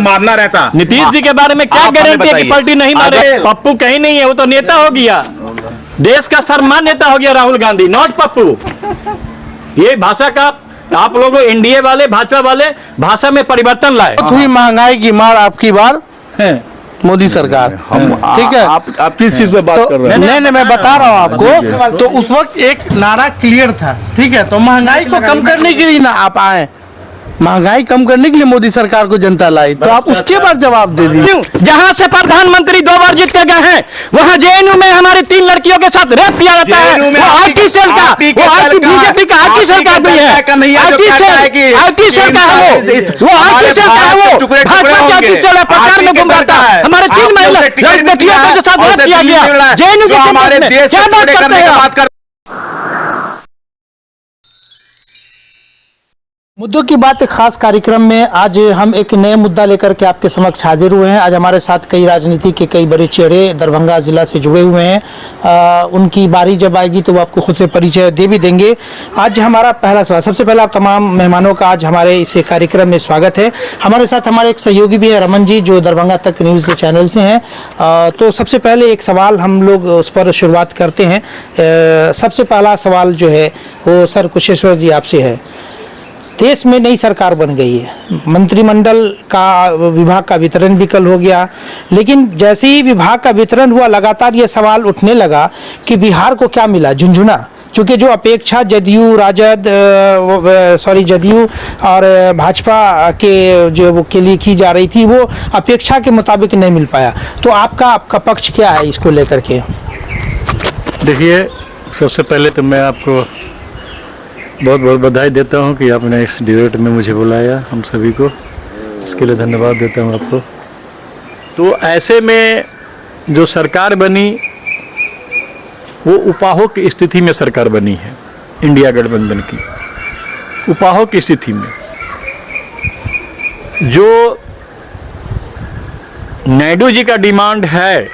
मारना रहता। नीतीश जी के बारे में क्या गारंटी है कि पार्टी नहीं मारे? पप्पू कहीं नहीं है, वो तो नेता हो गया, देश का सर्वमान्य नेता हो गया राहुल गांधी, नॉट पप्पू। ये भाषा का आप लोग एनडीए वाले, भाजपा वाले भाषा में परिवर्तन लाए। हुई महंगाई की मार आपकी बार मोदी सरकार, ठीक है। आप किस चीज पे बात कर रहे हैं? नहीं, मैं बता रहा हूँ आपको। तो उस वक्त एक नारा क्लियर था, ठीक है। तो महंगाई को कम करने के लिए ना आप आए, महंगाई कम करने के लिए मोदी सरकार को जनता लाई, तो आप उसके बाद जवाब दे दीजिए। जहां से प्रधानमंत्री 2 बार जीत के गए हैं, वहां जेएनयू में हमारी 3 लड़कियों के साथ रेप किया जाता है। वो आईटी सेल का, वो आईटी बीजेपी का आईटी सेल का भी है, आईटी सेल का है वो आईटी सेल का है, वो भाजपा का आईटी सेल है, प्रचार में घूम रहा था। हमारे 3 महिला लड़कियों के साथ रेप किया गया जेएनयू के हमारे देश, क्या बात करते हैं? मुद्दों की बात एक खास कार्यक्रम में आज हम एक नए मुद्दा लेकर के आपके समक्ष हाजिर हुए हैं। आज हमारे साथ कई राजनीति के कई बड़े चेहरे दरभंगा जिला से जुड़े हुए हैं। उनकी बारी जब आएगी तो वो आपको खुद से परिचय दे भी देंगे। आज हमारा पहला सवाल, सबसे पहले आप तमाम मेहमानों का आज हमारे इस कार्यक्रम में स्वागत है। हमारे साथ हमारे एक सहयोगी भी है रमन जी, जो दरभंगा तक न्यूज़ चैनल से हैं। तो सबसे पहले एक सवाल हम लोग उस पर शुरुआत करते हैं। सबसे पहला सवाल जो है वो सर कुशेश्वर जी आपसे है। देश में नई सरकार बन गई है, मंत्रिमंडल का विभाग का वितरण भी कल हो गया, लेकिन जैसे ही विभाग का वितरण हुआ लगातार ये सवाल उठने लगा कि बिहार को क्या मिला, झुंझुना। चूँकि जो अपेक्षा जदयू और भाजपा के जो के लिए की जा रही थी वो अपेक्षा के मुताबिक नहीं मिल पाया, तो आपका पक्ष क्या है इसको लेकर के? देखिए, सबसे पहले तो मैं आपको बहुत बहुत बधाई देता हूं कि आपने इस डिबेट में मुझे बुलाया, हम सभी को इसके लिए धन्यवाद देता हूं आपको। तो ऐसे में जो सरकार बनी वो उपाहों की स्थिति में सरकार बनी है, इंडिया गठबंधन की उपाहों की स्थिति में। जो नायडू जी का डिमांड है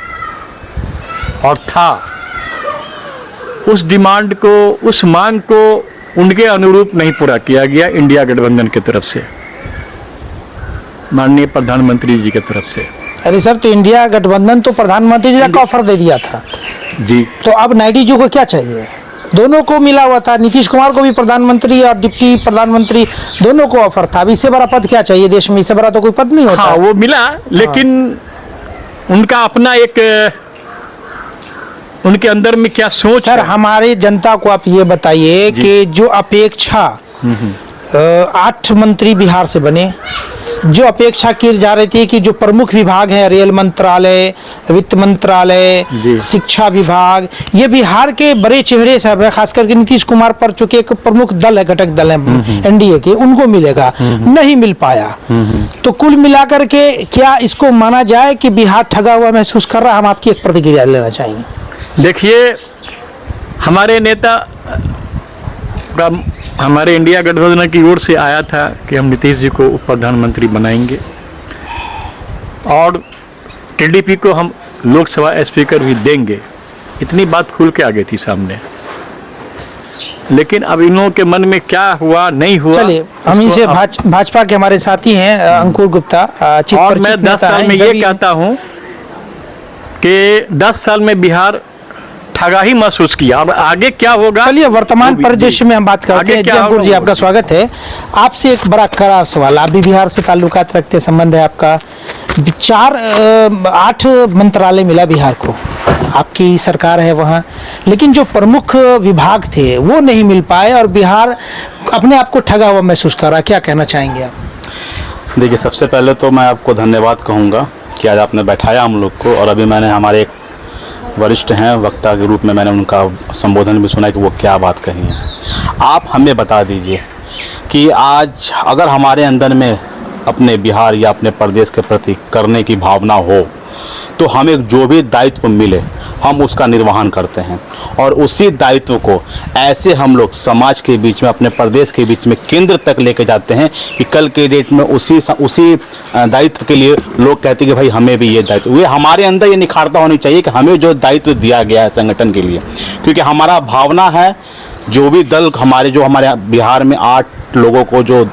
और था, उस डिमांड को, उस मांग को उनके अनुरूप नहीं पूरा किया गया इंडिया गठबंधन की तरफ से, माननीय प्रधानमंत्री जी की तरफ से। अरे सर, तो इंडिया गठबंधन तो प्रधानमंत्री जी का ऑफर दे दिया था जी, तो अब नायडू जी को क्या चाहिए? दोनों को मिला हुआ था, नीतीश कुमार को भी प्रधानमंत्री और डिप्टी प्रधानमंत्री दोनों को ऑफर था। अब इससे बड़ा पद क्या चाहिए देश में? इससे बड़ा तो कोई पद नहीं होता। हाँ, वो मिला, लेकिन उनका अपना एक, उनके अंदर में क्या सोच सर है? हमारे जनता को आप ये बताइए कि जो अपेक्षा 8 मंत्री बिहार से बने, जो अपेक्षा की जा रही थी कि जो प्रमुख विभाग हैं, रेल मंत्रालय, वित्त मंत्रालय, शिक्षा विभाग, ये बिहार के बड़े चेहरे सब है, खास करके नीतीश कुमार पर, चूंकि एक प्रमुख दल है, घटक दल है एनडीए के, उनको मिलेगा, नहीं मिल पाया। तो कुल मिलाकर के क्या इसको माना जाए कि बिहार ठगा हुआ महसूस कर रहा है? हम आपकी एक प्रतिक्रिया लेना चाहेंगे। देखिए, हमारे नेता का, हमारे इंडिया गठबंधन की ओर से आया था कि हम नीतीश जी को उप प्रधानमंत्री बनाएंगे और टीडीपी को हम लोकसभा स्पीकर भी देंगे, इतनी बात खुल के आ गई थी सामने। लेकिन अब इन लोगों के मन में क्या हुआ, नहीं हुआ। चलिए, हम इनसे भाजपा के हमारे साथी हैं अंकुर गुप्ता, और मैं 10 साल में ये कहता हूँ कि 10 साल में बिहार ठगा ही महसूस किया। अब आगे क्या होगा? चलिए, वर्तमान परिदृश्य में हम बात करते हैं। अंकुर जी, आपका स्वागत है। आपसे एक बड़ा कड़ा सवाल, आप भी बिहार से ताल्लुकात रखते, संबंध है आपका। 8 मंत्रालय मिला बिहार को, आपकी सरकार है वहाँ, लेकिन जो प्रमुख विभाग थे वो नहीं मिल पाए और बिहार अपने आप को ठगा हुआ महसूस कर रहा। क्या कहना चाहेंगे आप? देखिए, सबसे पहले तो मैं आपको धन्यवाद कहूँगा कि आज आपने बैठाया हम लोग को, और अभी मैंने हमारे एक वरिष्ठ हैं वक्ता के रूप में मैंने उनका संबोधन भी सुना कि वो क्या बात कही है। आप हमें बता दीजिए कि आज अगर हमारे अंदर में अपने बिहार या अपने प्रदेश के प्रति करने की भावना हो तो हमें जो भी दायित्व मिले हम उसका निर्वहन करते हैं, और उसी दायित्व को ऐसे हम लोग समाज के बीच में, अपने प्रदेश के बीच में केंद्र तक लेके जाते हैं कि कल के डेट में उसी दायित्व के लिए लोग कहते हैं कि भाई हमें भी ये दायित्व, ये हमारे अंदर ये निखारता होनी चाहिए कि हमें जो दायित्व दिया गया है संगठन के लिए, क्योंकि हमारा भावना है जो भी दल हमारे बिहार में 8 लोगों को जो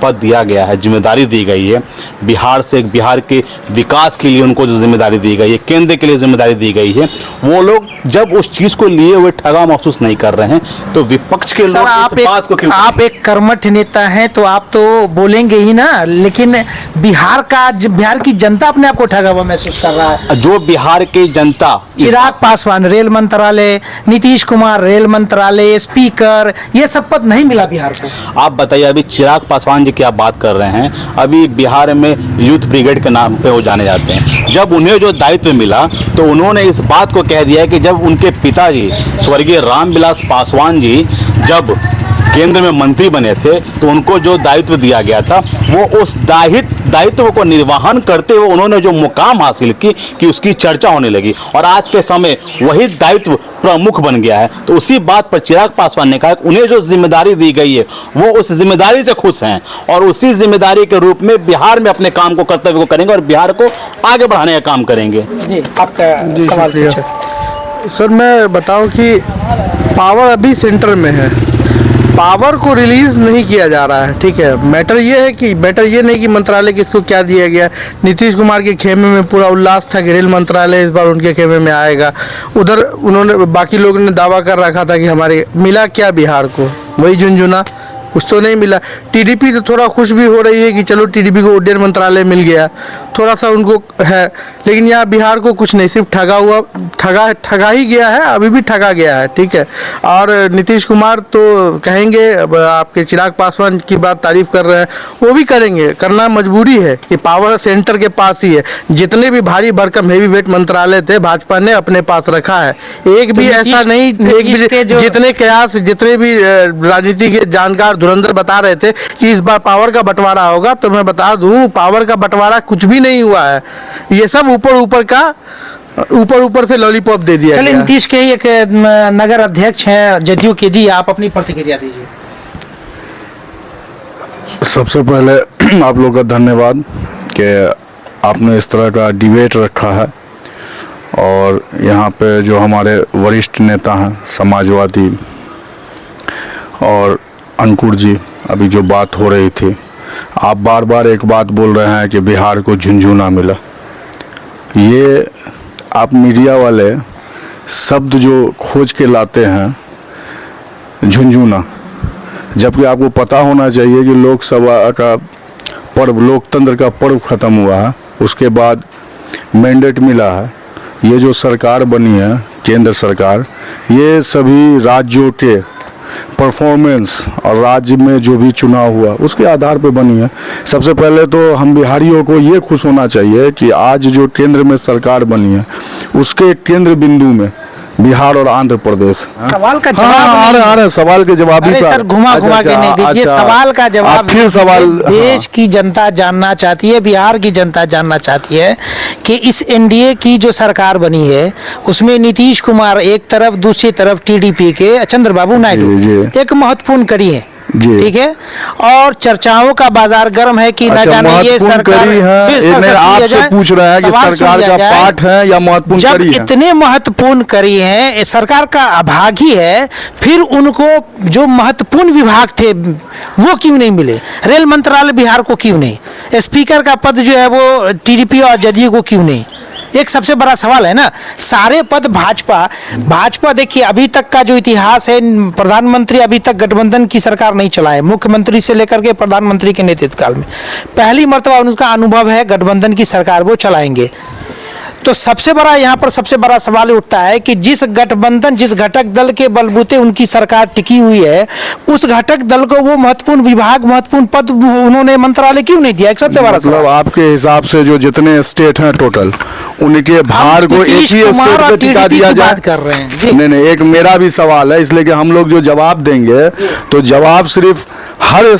पद दिया गया है, जिम्मेदारी दी गई है, बिहार से बिहार के विकास के लिए उनको जो जिम्मेदारी दी गई है, केंद्र के लिए जिम्मेदारी दी गई है, वो लोग जब उस चीज़ को लिए हुए ठगा महसूस नहीं कर रहे हैं, तो विपक्ष के लोग इस बात को क्यों? आप एक कर्मठ नेता हैं तो आप तो बोलेंगे ही ना, लेकिन बिहार की जनता अपने आप को ठगा हुआ महसूस कर रहा है। जो बिहार की जनता, चिराग पासवान रेल मंत्रालय, नीतीश कुमार रेल मंत्रालय, स्पीकर, ये सब पद नहीं मिला बिहार को। आप बताइए, अभी चिराग पासवान जी की आप बात कर रहे हैं, अभी बिहार में यूथ ब्रिगेड के नाम पे वो जाने जाते हैं। जब उन्हें जो दायित्व मिला तो उन्होंने इस बात को कह दिया कि जब उनके पिताजी स्वर्गीय रामविलास पासवान जी जब केंद्र में मंत्री बने थे तो उनको जो दायित्व दिया गया था, वो उस दायित्व को निर्वहन करते हुए उन्होंने जो मुकाम हासिल की कि उसकी चर्चा होने लगी, और आज के समय वही दायित्व प्रमुख बन गया है। तो उसी बात पर चिराग पासवान ने कहा कि उन्हें जो जिम्मेदारी दी गई है वो उस जिम्मेदारी से खुश हैं, और उसी जिम्मेदारी के रूप में बिहार में अपने काम को कर्तव्य को करेंगे और बिहार को आगे बढ़ाने का काम करेंगे। जी, आपका सवाल पूछे। सर, मैं बताऊं कि पावर अभी सेंटर में है, पावर को रिलीज नहीं किया जा रहा है। ठीक है, मैटर ये नहीं कि मंत्रालय किसको क्या दिया गया। नीतीश कुमार के खेमे में पूरा उल्लास था कि रेल मंत्रालय इस बार उनके खेमे में आएगा। उधर उन्होंने, बाकी लोगों ने दावा कर रखा था कि हमारे मिला क्या बिहार को, वही झुनझुना, कुछ तो नहीं मिला। टीडीपी तो थोड़ा खुश भी हो रही है कि चलो टीडीपी को उड्डयन मंत्रालय मिल गया, थोड़ा सा उनको है, लेकिन यहाँ बिहार को कुछ नहीं, सिर्फ ठगा ही गया है, अभी भी ठगा गया है। ठीक है, और नीतीश कुमार तो कहेंगे, अब आपके चिराग पासवान की बात तारीफ कर रहे हैं, वो भी करेंगे, करना मजबूरी है कि पावर सेंटर के पास ही है। जितने भी भारी भरकम हेवी वेट मंत्रालय थे भाजपा ने अपने पास रखा है, एक भी ऐसा नहीं, एक भी जितने कयास, जितने भी राजनीति के जानकार धुरंधर बता रहे थे कि इस बार पावर का बंटवारा होगा, तो मैं बता दूं पावर का बंटवारा कुछ भी नहीं हुआ है। ये सब ऊपर से लॉलीपॉप दे दिया चलिए, गया। नीतीश के एक नगर अध्यक्ष हैं जदयू के, जी आप अपनी प्रतिक्रिया दीजिए। सबसे पहले आप लोग का धन्यवाद कि आपने इस तरह का डिबेट रखा है, और यहाँ पे जो हमारे वरिष्ठ नेता हैं समाजवादी और अंकुर जी, अभी जो बात हो रही थी, आप बार बार एक बात बोल रहे हैं कि बिहार को झुनझुना मिला। ये आप मीडिया वाले शब्द जो खोज के लाते हैं झुनझुना, जबकि आपको पता होना चाहिए कि लोकसभा का पर्व, लोकतंत्र का पर्व ख़त्म हुआ है, उसके बाद मैंडेट मिला है। ये जो सरकार बनी है केंद्र सरकार, ये सभी राज्यों के परफॉर्मेंस और राज्य में जो भी चुनाव हुआ उसके आधार पर बनी है। सबसे पहले तो हम बिहारियों को ये खुश होना चाहिए कि आज जो केंद्र में सरकार बनी है उसके केंद्र बिंदु में बिहार और आंध्र प्रदेश। सवाल का जवाब आ रहे सवाल के जवाब ही सर घुमा के नहीं दीजिए, सवाल का जवाब फिर सवाल। देश की जनता जानना चाहती है, बिहार की जनता जानना चाहती है कि इस एनडीए की जो सरकार बनी है उसमें नीतीश कुमार एक तरफ, दूसरी तरफ टीडीपी के चंद्रबाबू नायडू एक महत्वपूर्ण कड़ी है। ठीक है, और चर्चाओं का बाजार गर्म है कि न जाने ये सरकार आपसे पूछ रहा है कि सरकार का पार्ट है या महत्वपूर्ण जब कड़ी है? इतने महत्वपूर्ण कड़ी है, सरकार का अभाग ही है, फिर उनको जो महत्वपूर्ण विभाग थे वो क्यों नहीं मिले? रेल मंत्रालय बिहार को क्यों नहीं? स्पीकर का पद जो है वो टीडीपी और जदयू को क्यों नहीं? एक सबसे बड़ा सवाल है ना। सारे पद भाजपा देखिए, अभी तक का जो इतिहास है, प्रधानमंत्री अभी तक गठबंधन की सरकार नहीं चला है, मुख्यमंत्री से लेकर के प्रधानमंत्री के नेतृत्व काल में पहली मर्तबा उनका अनुभव है गठबंधन की सरकार वो चलाएंगे। तो सबसे बड़ा सवाल उठता है कि जिस गठबंधन, जिस घटक दल के बलबूते उनकी सरकार टिकी हुई है, उस घटक दल को वो महत्वपूर्ण विभाग, महत्वपूर्ण पद उन्होंने मंत्रालय क्यों नहीं दिया? एक सबसे बड़ा सवाल। आपके हिसाब से जो जितने स्टेट हैं टोटल, उनके भार को एक ही स्टेट पे टिका दिया जाए? कर रहे हैं नहीं, एक मेरा भी सवाल है, इसलिए कि हम लोग जो जवाब देंगे तो जवाब सिर्फ हर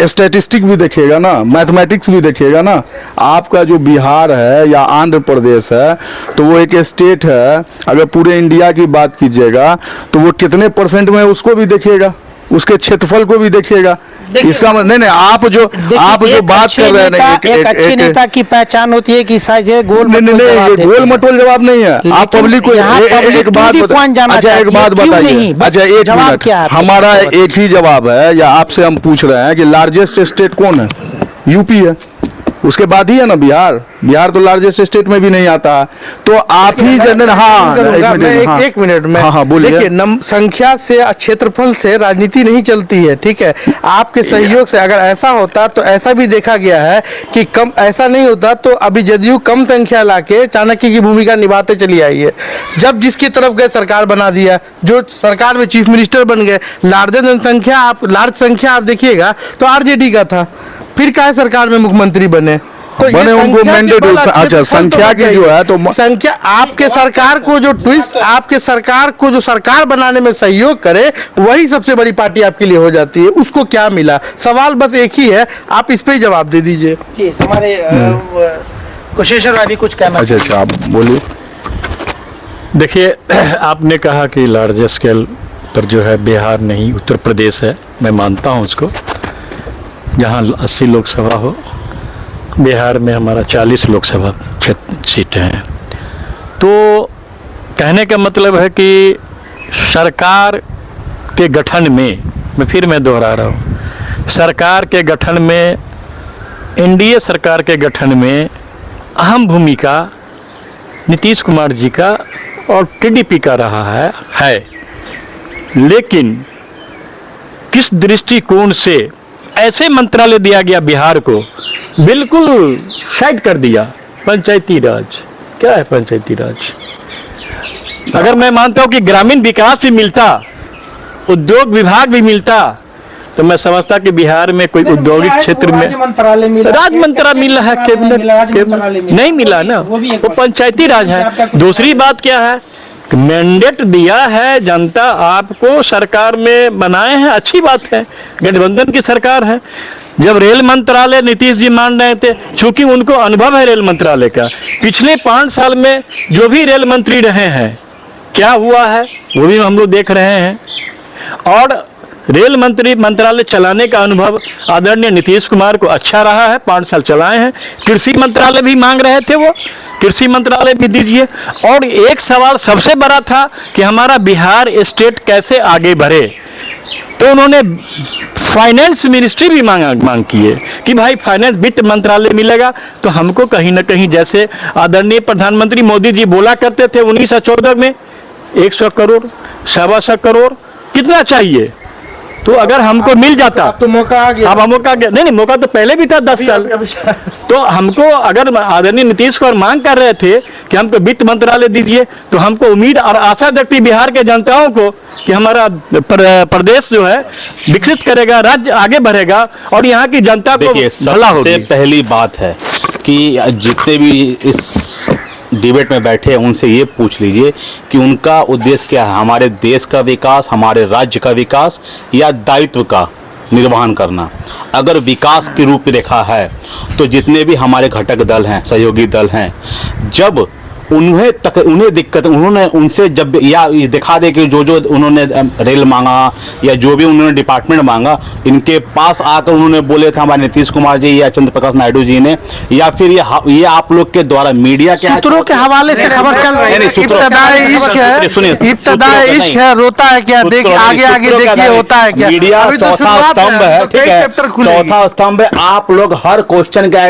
स्टैटिस्टिक भी देखेगा ना, मैथमेटिक्स भी देखेगा ना। आपका जो बिहार है या आंध्र प्रदेश है तो वो एक स्टेट है, अगर पूरे इंडिया की बात कीजिएगा तो वो कितने % में उसको भी देखिएगा, उसके क्षेत्रफल को भी देखिएगा इसका मतलब नहीं, आप जो बात कर रहे हैं ना, एक अच्छे नेता की पहचान होती है कि शायद ये गोल नहीं, ये गोल मटोल जवाब नहीं है। आप पब्लिक को एक बात अच्छा एक बात बताइए, अच्छा एक जवाब मिनट, क्या है? हमारा एक ही जवाब है, या आपसे हम पूछ रहे हैं कि लार्जेस्ट स्टेट कौन है? यूपी है, उसके बाद ही है ना बिहार। बिहार तो लार्जेस्ट स्टेट में भी नहीं आता, तो आप ही जनरल। हाँ एक मिनट में, हाँ बोलिए। देखिए, संख्या से क्षेत्रफल से राजनीति नहीं चलती है, ठीक है। आपके सहयोग से अगर ऐसा होता तो ऐसा भी देखा गया है कि कम ऐसा नहीं होता तो अभी जदयू कम संख्या लाके चाणक्य की भूमिका निभाते चली आई है। जब जिसकी तरफ गए सरकार बना दिया, जो सरकार में चीफ मिनिस्टर बन गए। लार्ज संख्या आप देखिएगा तो आरजेडी का था, फिर काहे सरकार में मुख्यमंत्री बने, तो बने उनको मैंडेट। अच्छा, संख्या की जो है तो संख्या आपके सरकार को जो ट्विस्ट, आपके सरकार को जो सरकार बनाने में सहयोग करे, वही सबसे बड़ी पार्टी आपके लिए हो जाती है। उसको क्या मिला? सवाल बस एक ही है, आप इस पे ही जवाब दे दीजिए। जी, हमारे कुशेश्वर भाई भी कुछ कहना। अच्छा आप बोलिए। देखिए, आपने कहा कि लार्ज स्केल पर जो है बिहार नहीं उत्तर प्रदेश है, मैं मानता हूँ उसको, जहाँ 80 लोकसभा हो। बिहार में हमारा 40 लोकसभा सीटें हैं। तो कहने का मतलब है कि सरकार के गठन में, मैं दोहरा रहा हूँ, सरकार के गठन में, एनडीए सरकार के गठन में अहम भूमिका नीतीश कुमार जी का और टीडीपी का रहा है। लेकिन किस दृष्टिकोण से ऐसे मंत्रालय दिया गया बिहार को, बिल्कुल साइड कर दिया। पंचायती राज क्या है? पंचायती राज अगर मैं मानता हूं कि ग्रामीण विकास भी मिलता, उद्योग विभाग भी मिलता, तो मैं समझता कि बिहार में कोई औद्योगिक क्षेत्र में राज मंत्रालय मिला है, नहीं मिला ना, वो पंचायती राज है। दूसरी बात क्या है, मैंडेट दिया है जनता आपको, सरकार में बनाए हैं, अच्छी बात है, गठबंधन की सरकार है। जब रेल मंत्रालय नीतीश जी मान रहे थे, चूंकि उनको अनुभव है रेल मंत्रालय का, पिछले 5 साल में जो भी रेल मंत्री रहे हैं क्या हुआ है वो भी हम लोग देख रहे हैं। और रेल मंत्रालय चलाने का अनुभव आदरणीय नीतीश कुमार को अच्छा रहा है, 5 साल चलाए हैं। कृषि मंत्रालय भी मांग रहे थे, वो कृषि मंत्रालय भी दीजिए। और एक सवाल सबसे बड़ा था कि हमारा बिहार स्टेट कैसे आगे बढ़े, तो उन्होंने फाइनेंस मिनिस्ट्री भी मांग की है कि भाई फाइनेंस वित्त मंत्रालय मिलेगा तो हमको कहीं ना कहीं, जैसे आदरणीय प्रधानमंत्री मोदी जी बोला करते थे 1914 में 100 करोड़ 125 करोड़ कितना चाहिए, तो अगर हमको मिल जाता तो मौका आ गया। अब मौका नहीं, मौका तो पहले भी था 10 साल। तो हमको, अगर आदरणीय नीतीश कुमार मांग कर रहे थे कि हमको वित्त मंत्रालय दीजिए, तो हमको उम्मीद और आशा देखती बिहार के जनताओं को कि हमारा प्रदेश जो है विकसित करेगा, राज्य आगे बढ़ेगा और यहाँ की जनता को भला होगी। सबसे पहली बात है कि जितने भी इस डिबेट में बैठे हैं उनसे ये पूछ लीजिए कि उनका उद्देश्य क्या है, हमारे देश का विकास, हमारे राज्य का विकास या दायित्व का निर्वहन करना। अगर विकास की रूपरेखा है तो जितने भी हमारे घटक दल हैं, सहयोगी दल हैं, जब उन्हें दिक्कत, उन्होंने उनसे जब या दिखा दे कि जो उन्होंने रेल मांगा या जो भी उन्होंने डिपार्टमेंट मांगा, इनके पास आकर उन्होंने बोले थे हमारे नीतीश कुमार जी या चंद्र प्रकाश नायडू जी ने, या फिर ये आप लोग के द्वारा मीडिया के सूत्रों के हवाले से खबर चल रही है। इब्तदाई इश्क है, रोता है क्या, देख आगे आगे देखिए होता है क्या। मीडिया चौथा स्तंभ है, ठीक है, चौथा स्तंभ है। आप लोग हर क्वेश्चन का,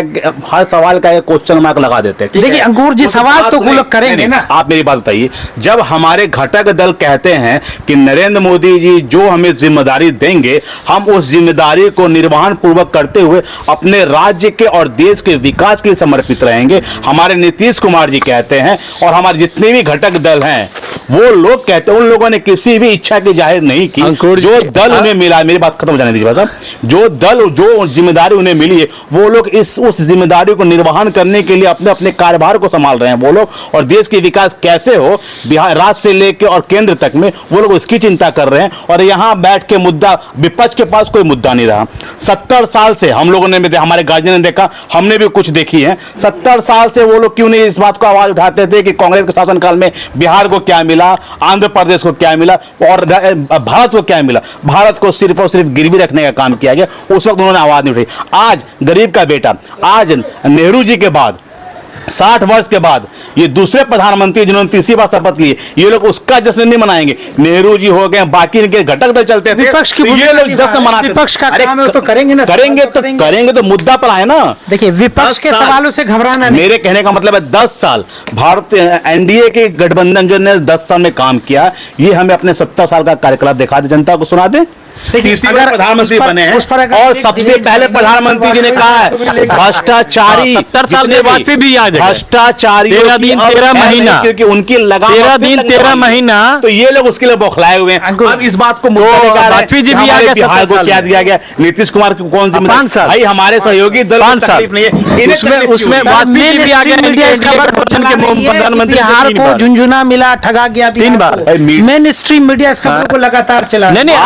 हर सवाल का एक क्वेश्चन मार्क लगा देते हैं। देखिए अंकुर जी, सवाल तो लोग करेंगे ना। आप मेरी बात बताइए, जब हमारे घटक दल कहते हैं कि नरेंद्र मोदी जी जो हमें जिम्मेदारी देंगे, हम उस जिम्मेदारी को निर्वहन पूर्वक करते हुए अपने राज्य के और देश के विकास के लिए समर्पित रहेंगे, हमारे नीतीश कुमार जी कहते हैं, और हमारे जितने भी घटक दल हैं वो लोग कहते हैं, उन लोगों ने किसी भी इच्छा की जाहिर नहीं की। जो दल उन्हें मिला, मेरी बात खत्म हो जाने दीजिए साहब, जो दल, जो जिम्मेदारी उन्हें मिली है, वो लोग उस जिम्मेदारी को निर्वहन करने के लिए अपने अपने कार्यभार को संभाल रहे हैं वो लोग। और देश की विकास कैसे हो, बिहार राज्य से लेकर और केंद्र तक में, वो लोग उसकी चिंता कर रहे हैं। और यहां बैठ के मुद्दा, विपक्ष के पास कोई मुद्दा नहीं रहा। 70 साल से हम लोगों ने, हमारे गार्जियन ने देखा, हमने भी कुछ देखी है, 70 साल से वो लोग क्यों नहीं इस बात को आवाज उठाते थे कि कांग्रेस के शासनकाल में बिहार को क्या मिला, मिला, आंध्र प्रदेश को क्या मिला और भारत को क्या मिला? भारत को सिर्फ और सिर्फ गिरवी रखने का काम किया गया। उस वक्त उन्होंने आवाज नहीं उठाई। आज गरीब का बेटा, आज नेहरू जी के बाद 60 वर्ष के बाद ये दूसरे प्रधानमंत्री जिन्होंने तीसरी बार शपथ ली, ये लोग उसका जश्न नहीं मनाएंगे। नेहरू जी हो गए, बाकी इनके घटक दल चलते थे, विपक्ष की तो ये लोग जश्न मनाते। विपक्ष का काम है, वो तो करेंगे ना, करेंगे तो मुद्दा पर आए ना। देखिए, विपक्ष के सवालों से घबराना नहीं। मेरे कहने का मतलब है 10 साल भारत एनडीए के गठबंधन जो ने 10 साल में काम किया, ये हमें अपने 70 साल का कार्यकाल दिखा दे, जनता को सुना दे। तीसरी बार प्रधानमंत्री बने हैं और सबसे पहले प्रधानमंत्री जी ने कहा है भ्रष्टाचारी 70 साल के बाद फिर भी याद है भ्रष्टाचारी 13 दिन 13 महीना, क्योंकि उनकी लगाम 13 दिन 13 महीना, तो ये लोग उसके लिए बौखलाए हुए हैं। अब इस बात को वाजपेयी जी भी आ गए, बिहार को क्या दिया गया, नीतीश कुमार को कौन सी 5 साल भाई हमारे सहयोगी दल 5 साल नहीं है, उसमें वाजपेयी जी भी आ गए, बिहार को झुंझुना मिला, ठगा गया 3 बार। मेन स्ट्रीम मीडिया इस खबरों को लगातार चला। नहीं,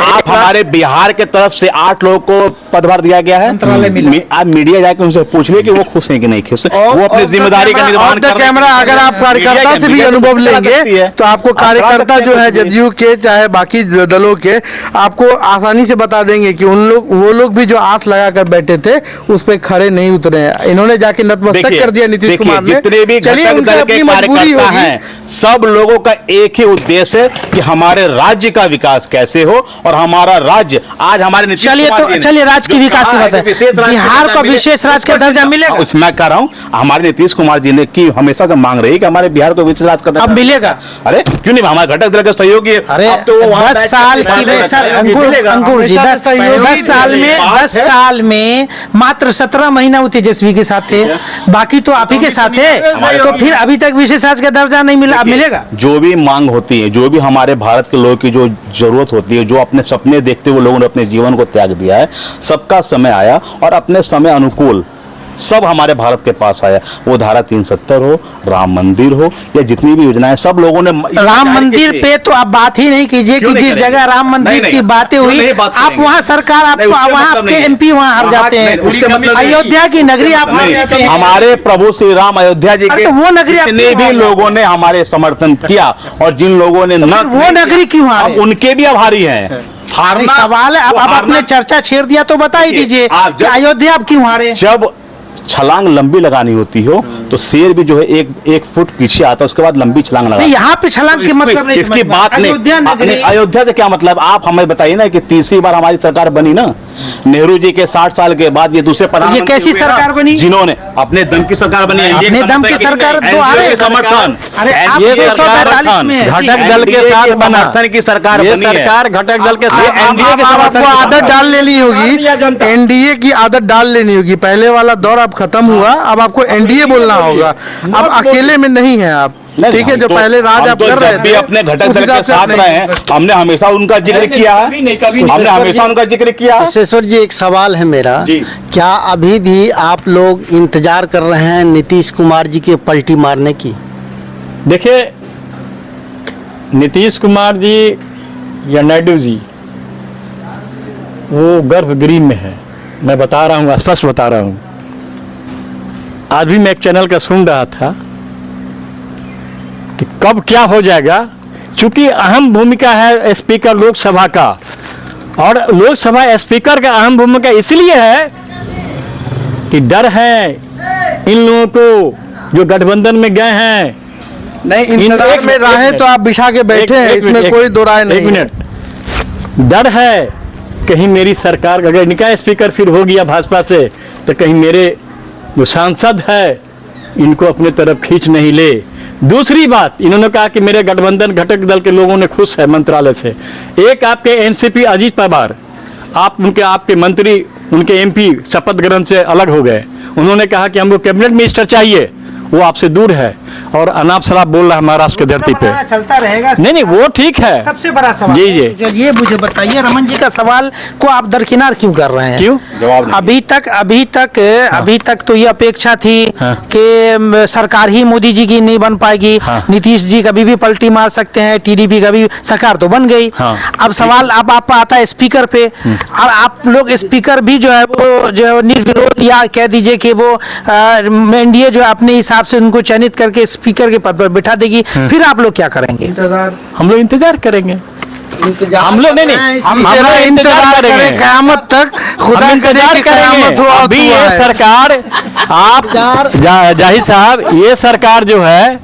आप हमारे बिहार के तरफ से 8 लोगों को पदभार दिया गया है। आप मीडिया जाके उनसे पूछ ले कि वो खुश हैं कि नहीं खुश, वो अपनी जिम्मेदारी का निर्वहन कर रहे हैं। कैमरा अगर आप कार्यकर्ता से भी अनुभव लेंगे तो आपको कार्यकर्ता जो है जदयू के चाहे बाकी दलों के आपको आसानी से बता देंगे कि वो लोग भी जो आस लगा कर बैठे थे उस पर खड़े नहीं उतरे हैं। इन्होंने जाके नतमस्तक कर दिया नीतीश कुमार ने। जितने भी चलिए, घटक दल के कार्यकर्ता हैं, सब लोगों का एक ही उद्देश्य है कि हमारे राज्य का विकास कैसे हो और हमारा राज्य आज हमारे चलिए राज्य की विकास की बात है, बिहार को विशेष राज्य का दर्जा मिलेगा। उसमें कह रहा हूँ हमारे नीतीश कुमार जी ने की हमेशा से मांग रही है कि हमारे बिहार को विशेष राज्य का दर्जा अब मिलेगा। अरे क्यों नहीं, हमारे घटक दल के सहयोगी। अरे 10 साल की अंकुर जी 10 साल में मात्र 17 महीना वो तेजस्वी के साथ थे, बाकी तो आप ही के साथ थे, तो फिर अभी तक विशेष राज्य का दर्जा नहीं मिला, अब मिलेगा। जो भी मांग होती है, जो भी हमारे भारत के लोगों की जो जरूरत होती है, जो अपने सपने देखते हुए लोगों ने अपने जीवन को त्याग दिया है, सबका समय आया और अपने समय अनुकूल सब हमारे भारत के पास आया। वो धारा 370 हो, राम मंदिर हो या जितनी भी योजनाएं, सब लोगों ने राम मंदिर पे तो आप बात ही नहीं कीजिए कि जिस जगह राम मंदिर की बातें हुई आप वहाँ सरकार, आपको वहाँ आपके एमपी वहाँ हार जाते हैं। अयोध्या की नगरी आप हमारे प्रभु श्री राम अयोध्या जी के वो नगरी जितने भी लोगों ने हमारे समर्थन किया और जिन लोगों ने न, वो नगरी क्यों हारे, उनके भी आभारी हैं। सवाल है, अब आपने चर्चा छेड़ दिया तो बता ही दीजिए कि अयोध्या आप क्यों हारे। जब छलांग लंबी लगानी होती हो तो शेर भी जो है एक फुट पीछे आता है, उसके बाद लंबी छलांग लगाता है। यहाँ पे छलांग की मतलब नहीं, इसकी बात नहीं। अयोध्या से क्या मतलब, आप हमें बताइए ना कि तीसरी बार हमारी सरकार बनी ना, नेहरू जी के 60 साल के बाद ये दूसरे प्रधानमंत्री, ये कैसी सरकार बनी जिन्होंने अपने दम की सरकार बनी, अपने दम की सरकार तो आ रहे समर्थन, ये घटक दल के साथ समर्थन की सरकार बनी है। सरकार घटक दल के साथ एनडीए की आपको आदत डाल लेनी होगी, एनडीए की आदत डाल लेनी होगी। पहले वाला दौर अब खत्म हुआ, अब आपको एनडीए बोलना होगा, अब अकेले में नहीं है आप, ठीक है। जो पहले राज आप कर रहे थे अपने घटक दल के साथ रहे हैं, हमने हमेशा उनका जिक्र किया है, हमने हमेशा उनका जिक्र किया है। विशेश्वर जी, एक सवाल है मेरा, क्या अभी भी आप लोग इंतजार कर रहे हैं नीतीश कुमार जी के पलटी मारने की? देखिए, नीतीश कुमार जी या नायडू जी वो गर्भगृह में है, मैं बता रहा हूँ, स्पष्ट बता रहा हूँ। आज भी मैं एक चैनल का सुन रहा था कि कब क्या हो जाएगा, चूंकि अहम भूमिका है स्पीकर लोकसभा का, और लोकसभा स्पीकर का अहम भूमिका इसलिए है कि डर है इन लोगों को जो गठबंधन में गए हैं। नहीं, इंतजार में रहे तो आप बिछा के बैठे हैं, इसमें कोई दो राय नहीं। 1 मिनट, डर है कहीं मेरी सरकार, अगर इनका स्पीकर फिर हो गया भाजपा से, तो कहीं मेरे जो सांसद है इनको अपने तरफ खींच नहीं ले। दूसरी बात, इन्होंने कहा कि मेरे गठबंधन घटक दल के लोगों ने खुश है मंत्रालय से। एक आपके एनसीपी अजीत पवार, आपके मंत्री, उनके एमपी शपथ ग्रहण से अलग हो गए। उन्होंने कहा कि हमको कैबिनेट मिनिस्टर चाहिए, वो आपसे दूर है और अनाप शराब बोल रहा है महाराष्ट्र की धरती पे। चलता रहेगा। नहीं, वो ठीक है। सबसे बड़ा सवाल जी ये मुझे बताइए, रमन जी का सवाल को आप दरकिनार क्यों कर रहे हैं? क्यों? अभी तक तो ये अपेक्षा थी कि सरकार ही मोदी जी की नहीं बन पाएगी, नीतीश जी कभी भी पलटी मार सकते हैं, टीडीपी कभी, सरकार तो बन गई। अब सवाल अब आप आता है स्पीकर पे, और आप लोग स्पीकर भी जो है वो जो निर्विरोध, या कह दीजिए कि वो एनडीए जो अपने हिसाब आपसे उनको चयनित करके स्पीकर के पद पर बिठा देगी, फिर आप लोग क्या करेंगे? हम लोग इंतजार करेंगे। हम लोग नहीं हम लोग इंतजार करेंगे क़यामत तक, खुदा करे कि क़यामत हो। अभी ये सरकार आप जाहिर साहब, ये सरकार जो है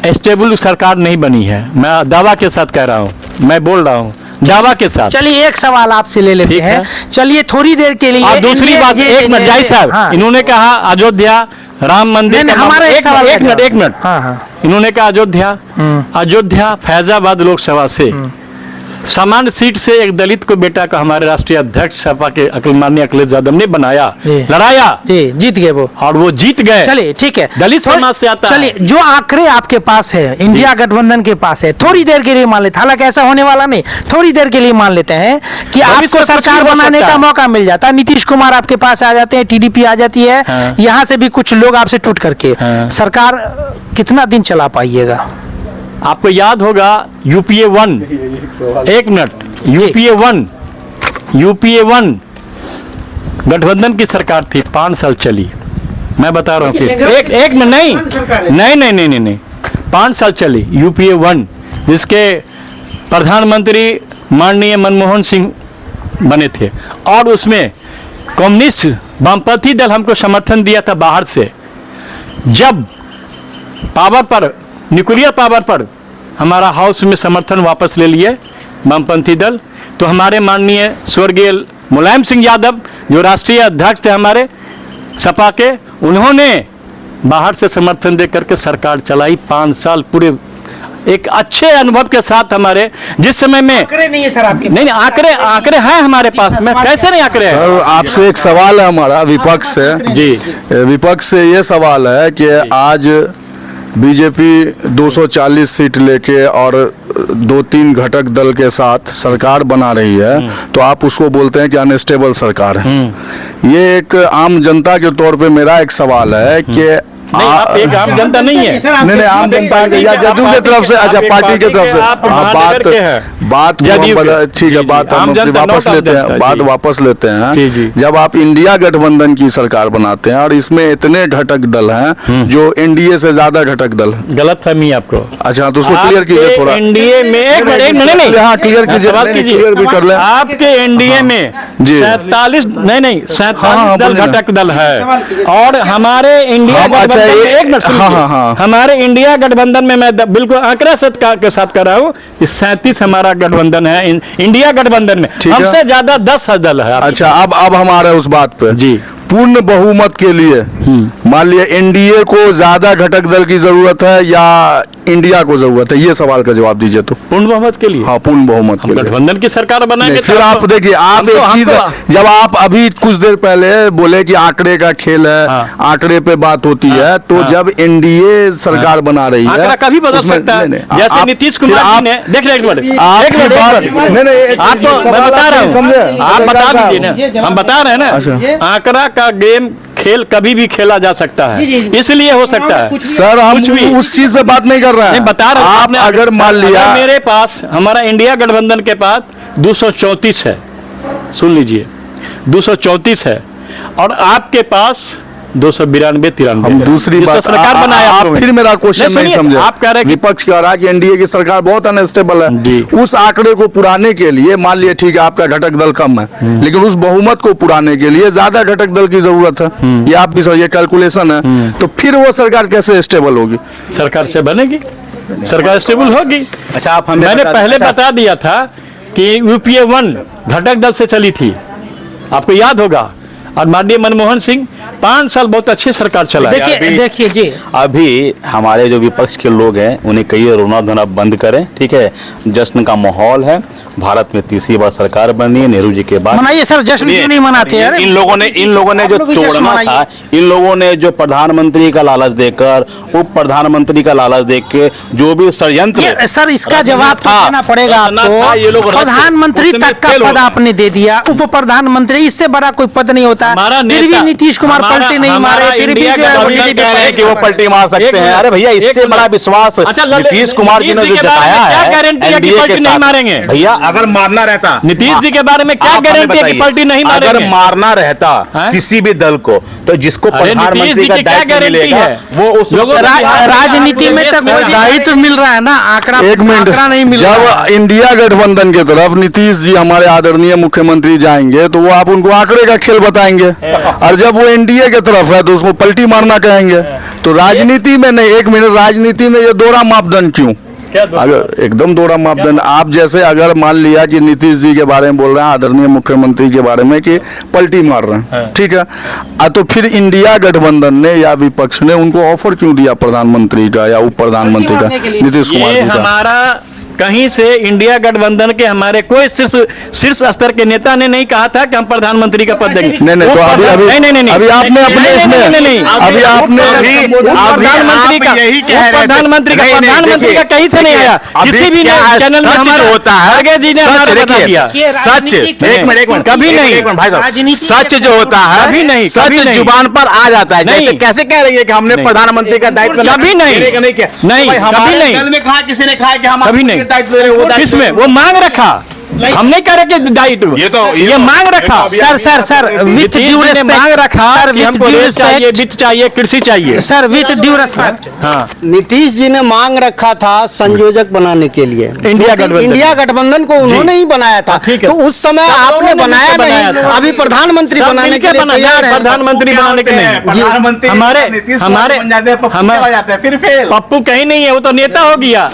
स्टेबल सरकार नहीं बनी है। मैं दावा के साथ कह रहा हूँ, मैं बोल रहा हूँ दावा के साथ। चलिए एक सवाल आपसे ले लेते ठीक हैं। है। चलिए थोड़ी देर के लिए। और दूसरी बात, एक मिनट जाहिर साहब, हाँ। इन्होंने कहा अयोध्या राम मंदिर नहीं, का हमारा एक सवाल एक मिनट, एक मिनट। हाँ हाँ। इन्होंने कहा अयोध्या फैजाबाद लोकसभा से सामान्य सीट से एक दलित को बेटा का हमारे राष्ट्रीय अध्यक्ष सपा के माननीय अखिलेश यादव ने बनाया, लड़ाया जी, जीत गए वो, और वो जीत गए। चलिए ठीक है, दलित समाज से आता है। चलिए जो आंकड़े आपके पास है, इंडिया गठबंधन के पास है, थोड़ी देर के लिए मान लेते, हालांकि ऐसा होने वाला नहीं, थोड़ी देर के लिए मान लेते हैं कि आपको सरकार बनाने का मौका मिल जाता है, नीतीश कुमार आपके पास आ जाते हैं, टीडीपी आ जाती है, यहाँ से भी कुछ लोग आपसे टूट करके, सरकार कितना दिन चला पाइएगा? आपको याद होगा यूपीए 1, एक मिनट, यूपीए 1 गठबंधन की सरकार थी, 5 साल चली। मैं बता रहा हूँ फिर एक मिनट, नहीं 5 साल चली यूपीए 1, जिसके प्रधानमंत्री माननीय मनमोहन सिंह बने थे, और उसमें कम्युनिस्ट वामपंथी दल हमको समर्थन दिया था बाहर से। जब पावर पर, न्यूक्लियर पावर पर हमारा हाउस में समर्थन वापस ले लिए वामपंथी दल, तो हमारे माननीय स्वर्गीय मुलायम सिंह यादव जो राष्ट्रीय अध्यक्ष थे हमारे सपा के, उन्होंने बाहर से समर्थन दे करके सरकार चलाई 5 साल पूरे, एक अच्छे अनुभव के साथ हमारे, जिस समय में आंकड़े नहीं है सर आपके? नहीं आंकड़े हैं हमारे पास में, कैसे नहीं आंकड़े हैं? सर आपसे एक सवाल है हमारा विपक्ष से। जी, विपक्ष से ये सवाल है कि आज बीजेपी 240 सीट लेके और 2-3 घटक दल के साथ सरकार बना रही है, तो आप उसको बोलते हैं कि अनस्टेबल सरकार है। ये एक आम जनता के तौर पे मेरा एक सवाल है कि नहीं, आप एक आम जनता नहीं है। नहीं आम जनता या जदयू की तरफ से, अच्छा पार्टी की तरफ से बात ठीक है, बात हम वापस लेते हैं, बात वापस लेते हैं। जब आप इंडिया गठबंधन की सरकार बनाते हैं और इसमें इतने घटक दल हैं जो एनडीए से ज्यादा घटक दल, गलत फहमी आपको। अच्छा तो उसको क्लियर कीजिए थोड़ा। एनडीए में एक मिनट, हाँ क्लियर कीजिए, क्लियर भी कर ले। आपके एनडीए में 47 नहीं 47 दल घटक दल है, और हमारे इंडिया एक मिनट, हमारे इंडिया गठबंधन में मैं बिल्कुल आंकड़ा के साथ कर रहा हूँ, 37 हमारा गठबंधन है इंडिया गठबंधन में, हमसे ज्यादा 10 दल है। अच्छा अब हमारे उस बात पे जी, पूर्ण बहुमत के लिए मान लिया एनडीए को ज्यादा घटक दल की जरूरत है या इंडिया को जरूरत है, ये सवाल का जवाब दीजिए। तो पूर्ण बहुमत के लिए, हाँ पूर्ण बहुमत के लिए गठबंधन की सरकार बनाएंगे। फिर आप देखिए, आप एक चीज, जब आप अभी कुछ देर पहले बोले कि आंकड़े का खेल है, आंकड़े पे बात होती है, तो जब एनडीए सरकार बना रही है, आंकड़ा कभी बदल सकता है। जैसे नीतीश कुमार जी ने, देख रहे आपको मैं बता रहा हूँ, आप बता दीजिए ना, हम बता रहे हैं ना, आंकड़ा का गेम खेल कभी भी खेला जा सकता है, इसलिए हो सकता है। सर हम उस चीज पे बात नहीं कर रहे हैं, बता रहे हैं। आप अगर मान लिया मेरे पास, हमारा इंडिया गठबंधन के पास 234 है, सुन लीजिए 234 है, और आपके पास 292-93। हम दूसरी बात, सरकार बनाया आप फिर मेरा क्वेश्चन नहीं समझे। आप कह रहे हैं विपक्ष कह रहा है कि एनडीए की सरकार बहुत अनस्टेबल है, उस आंकड़े को पुराने के लिए मान लिया ठीक है आपका घटक दल कम है, लेकिन उस बहुमत को पुराने के लिए ज्यादा घटक दल की जरूरत है, ये आपकी ये कैलकुलेशन है, तो फिर वो सरकार कैसे स्टेबल होगी? सरकार से बनेगी, सरकार स्टेबल होगी। अच्छा आप मैंने पहले बता दिया था कि यूपीए 1 घटक दल से चली थी, आपको याद होगा, और माननीय मनमोहन सिंह 5 साल बहुत अच्छी सरकार चला। देखिए जी, अभी हमारे जो विपक्ष के लोग हैं उन्हें कहिए रोना धोना बंद करें, ठीक है, जश्न का माहौल है, भारत में तीसरी बार सरकार बनी है नेहरू जी के बाद। मनाइए सर, जश्न क्यों नहीं मनाते हैं? इन लोगों ने जो तोड़ना था, इन लोगों ने जो प्रधानमंत्री का लालच देकर, उप प्रधानमंत्री का लालच देकर जो भी षड्यंत्र, सर इसका जवाब तो देना पड़ेगा आपको। प्रधानमंत्री तक का पद आपने दे दिया, उप प्रधानमंत्री, इससे बड़ा कोई पद नहीं होता, फिर भी नीतीश कुमार पलटी नहीं मारे, फिर भी जो है वो कह TDP रहे हैं कि वो पलटी मार सकते हैं। अरे भैया, इससे बड़ा विश्वास नीतीश कुमार जी ने जो जताया है एनडीए के साथ, मारेंगे भैया अगर मारना रहता, नीतीश जी के बारे में क्या गारंटी है कि पलटी नहीं मारेंगे? अगर मारना रहता किसी भी दल को, तो जिसको प्रधानमंत्री का दायित्व मिलेगा वो उस राजनीति में तो कोई दायित्व मिल रहा है ना, आंकड़ा एक मिनट, आंकड़ा नहीं मिल रहा है। जब इंडिया गठबंधन की तरफ नीतीश जी हमारे आदरणीय मुख्यमंत्री जाएंगे तो वो आप उनको आंकड़े का खेल बताएंगे, और जब वो एनडीए की तरफ है तो उसको पलटी मारना कहेंगे। तो राजनीति में नहीं, एक मिनट, राजनीति में ये दोहरा मापदंड क्यों? अगर एकदम दोहरा मापदंड, आप जैसे अगर मान लिया कि नीतीश जी के बारे में बोल रहे हैं, आदरणीय मुख्यमंत्री के बारे में कि पलटी मार रहे हैं, ठीक है, तो फिर इंडिया गठबंधन ने या विपक्ष ने उनको ऑफर क्यों दिया प्रधानमंत्री का या उप प्रधानमंत्री का, नीतीश कुमार ये जी का? हमारा कहीं से इंडिया गठबंधन के हमारे कोई शीर्ष स्तर के नेता ने नहीं कहा था कि हम प्रधानमंत्री का पद देंगे। नहीं, तो अभी आपने अपने इसमें अभी आपने प्रधानमंत्री का कहीं से नहीं आया, किसी भी चैनल में हमारा होता है खड़गे जी ने हमारा बता दिया। सच, एक मिनट कभी नहीं भाई साहब, सच जो होता है कभी नहीं, सच कभी नहीं। जुबान पर आ जाता है। नहीं। जैसे कैसे कह रही है कि हमने प्रधानमंत्री का दायित्व कभी नहीं, नहीं किया, नहीं, हमारे कभी नहीं। दल में कहा किसी ने कहा कि हम कभी नहीं। दायित्व दे रहे हैं, वो दायित्व किसमें वो मांग रखा, हम नहीं कह रहे कि दायित्व, ये मांग रखा। सर विथ ड्यू ने मांग रिस्पेक्ट, रखा कि हमको रेल चाहिए, वित्त चाहिए, कृषि चाहिए। सर विथ ड्यू रिस्पेक्ट, हाँ, नीतीश जी ने मांग रखा था संयोजक बनाने के लिए, इंडिया गठबंधन। इंडिया गठबंधन को उन्होंने ही बनाया था, ठीक है। तो उस समय आपने बनाया बनाया नहीं, था। अभी प्रधानमंत्री सब बनाने मिलके के लिए बनाया, तैयार है। प्रधानमंत्री बनाने के नहीं। प्रधानमंत्री हमारे पप्पू कहीं नहीं है, वो तो नेता हो गया,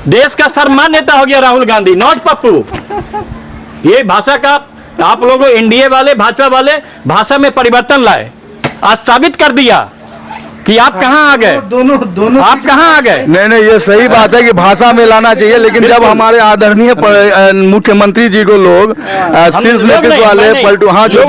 देश का सर्वमान्य नेता हो गया राहुल गांधी, नॉट पप्पू। ये भाषा का आप लोगों एनडीए वाले, भाजपा वाले भाषा में परिवर्तन लाए, आज साबित कर दिया कि आप कहां आ गए, दोनों आप कहां आ गए। नहीं, ये सही बात है कि भाषा में लाना चाहिए, लेकिन जब हमारे आदरणीय मुख्यमंत्री जी को लोग शीर्ष नेतृत्व वाले पलटू, हाँ, जो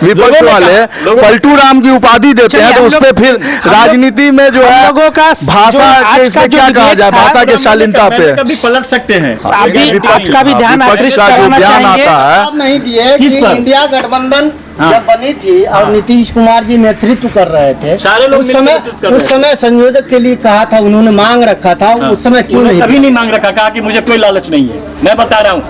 विपक्ष वाले पलटू राम की उपाधि देते हैं, तो उस पर फिर राजनीति में जो है लोगों का भाषा के क्या कहा जाए, भाषा की शालीनता पे कभी पलट सकते हैं। अभी आपका भी ध्यान विपक्ष आकृष्ट का जो कराना ध्यान चाहेंगे। आता है, जवाब नहीं दिए कि किस पर? इंडिया गठबंधन जब बनी थी और नीतीश कुमार जी नेतृत्व कर रहे थे, सारे लोग उस समय नेतृत्व कर रहे थे। उस समय संयोजक के लिए कहा था, उन्होंने मांग रखा था, उस समय क्यों उन्होंने नहीं कभी नहीं मांग रखा, कहा कि मुझे कोई लालच नहीं है, मैं बता रहा हूँ,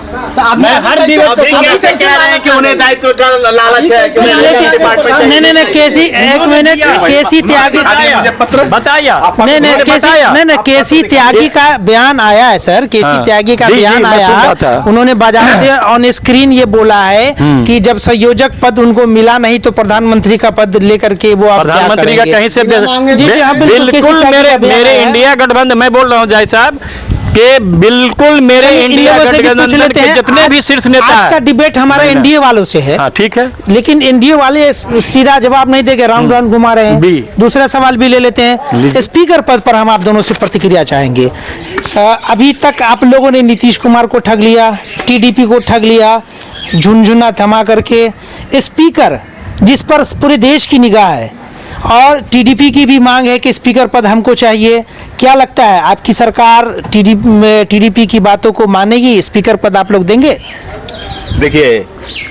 मैं हर जीवन को कैसे कह रहे हैं कि उन्हें दायित्व का लालच है, कि उन्हें नहीं केसी, एक मिनट, केसी त्यागी, बताया, नहीं केसी त्यागी का बयान आया है सर, केसी त्यागी का जी, बयान मैं सुन रहा आया, था। उन्होंने बाजार से ऑन स्क्रीन ये बोला है कि जब संयोजक पद उनको मिला नहीं तो प्रधानमंत्री का पद लेकर के वो आप क्या प्रधानमंत्री का करेंगे? कहीं से जी, जी, हाँ, बिल्कुल, केसी बिल्कुल त्यागी मेरे का बयान मेरे आया है। इंडिया गठबंधन, मैं बोल रहा हूँ जय साहब के बिल्कुल मेरे इन इंडिया लोगों से भी पूछ गठबंधन लेते के हैं, जितने भी शीर्ष नेता आज का हैं, डिबेट हमारा एनडीए वालों से है, हाँ ठीक है, लेकिन एनडीए वाले सीधा जवाब नहीं देके राउंड राउंड घुमा रहे हैं। बी। दूसरा सवाल भी ले लेते हैं, स्पीकर पद पर हम आप दोनों से प्रतिक्रिया चाहेंगे। अभी तक आप लोगों ने नीतीश कुमार को ठग लिया, टीडीपी को ठग लिया, झुनझुना थमा करके, स्पीकर जिस पर पूरे देश की निगाह है और टीडीपी की भी मांग है कि स्पीकर पद हमको चाहिए, क्या लगता है आपकी सरकार टीडीपी की बातों को मानेगी, स्पीकर पद आप लोग देंगे? देखिए,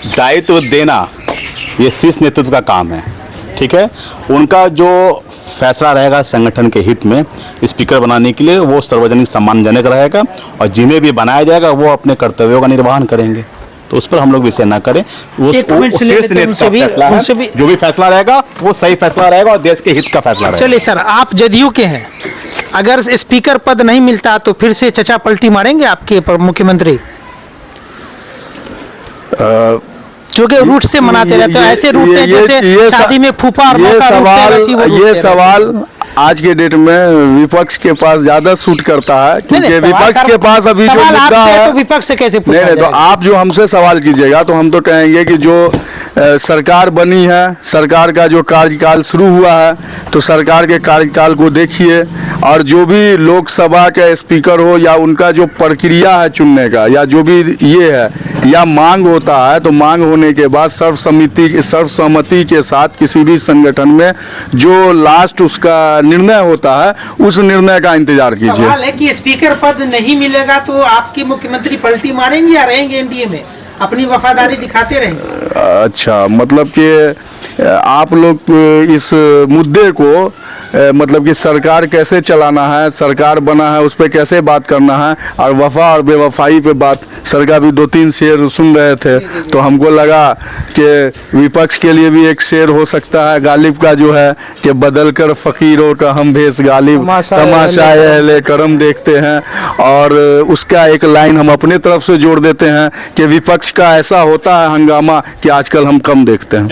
दायित्व देना ये शीर्ष नेतृत्व का काम है, ठीक है। उनका जो फैसला रहेगा संगठन के हित में स्पीकर बनाने के लिए, वो सार्वजनिक सम्मानजनक रहेगा, और जिन्हें भी बनाया जाएगा वो अपने कर्तव्यों का निर्वहन करेंगे, तो उस पर हम लोग विषय ना करें। वो एक मिनट से ले शीर्ष लेते हैं, नेतृत्व का उनसे फैसला है, भी जो भी फैसला रहेगा वो सही फैसला रहेगा और देश के हित का फैसला रहेगा। चलिए सर, आप जदयू के हैं, अगर स्पीकर पद नहीं मिलता तो फिर से चचा पलटी मारेंगे आपके मुख्यमंत्री? क्योंकि रूट से मनाते रहते हैं, ऐसे रूट हैं जैसे शादी में फूफा और मौसा रूठते हैं, वैसे ही वो रूठते ये रहते हैं। सवाल आज के डेट में विपक्ष के पास ज्यादा सूट करता है, क्योंकि नहीं, विपक्ष के पास अभी जो सवाल मुद्दा आपसे है है, तो विपक्ष से कैसे पूछा नहीं, तो जाएगा? आप जो हमसे सवाल कीजिएगा तो हम तो कहेंगे कि जो सरकार बनी है, सरकार का जो कार्यकाल शुरू हुआ है, तो सरकार के कार्यकाल को देखिए, और जो भी लोकसभा के स्पीकर हो या उनका जो प्रक्रिया है चुनने का, या जो भी ये है या मांग होता है, तो मांग होने के बाद सर्वसम्मति के साथ किसी भी संगठन में जो लास्ट उसका निर्णय होता है, उस निर्णय का इंतजार कीजिए। सवाल है कि स्पीकर पद नहीं मिलेगा तो आपके मुख्यमंत्री पलटी मारेंगे या रहेंगे एनडीए में, अपनी वफादारी दिखाते रहेंगे? अच्छा, मतलब कि आप लोग इस मुद्दे को मतलब कि सरकार कैसे चलाना है, सरकार बना है उस पर कैसे बात करना है, और वफा और बेवफाई पे बात। सर का भी 2-3 शेर सुन रहे थे तो हमको लगा कि विपक्ष के लिए भी एक शेर हो सकता है गालिब का, जो है कि बदल कर फकीरों का हम भेष गालिब, तमाशा अहले करम देखते हैं। और उसका एक लाइन हम अपने तरफ से जोड़ देते हैं कि विपक्ष का ऐसा होता है हंगामा कि आजकल हम कम देखते हैं।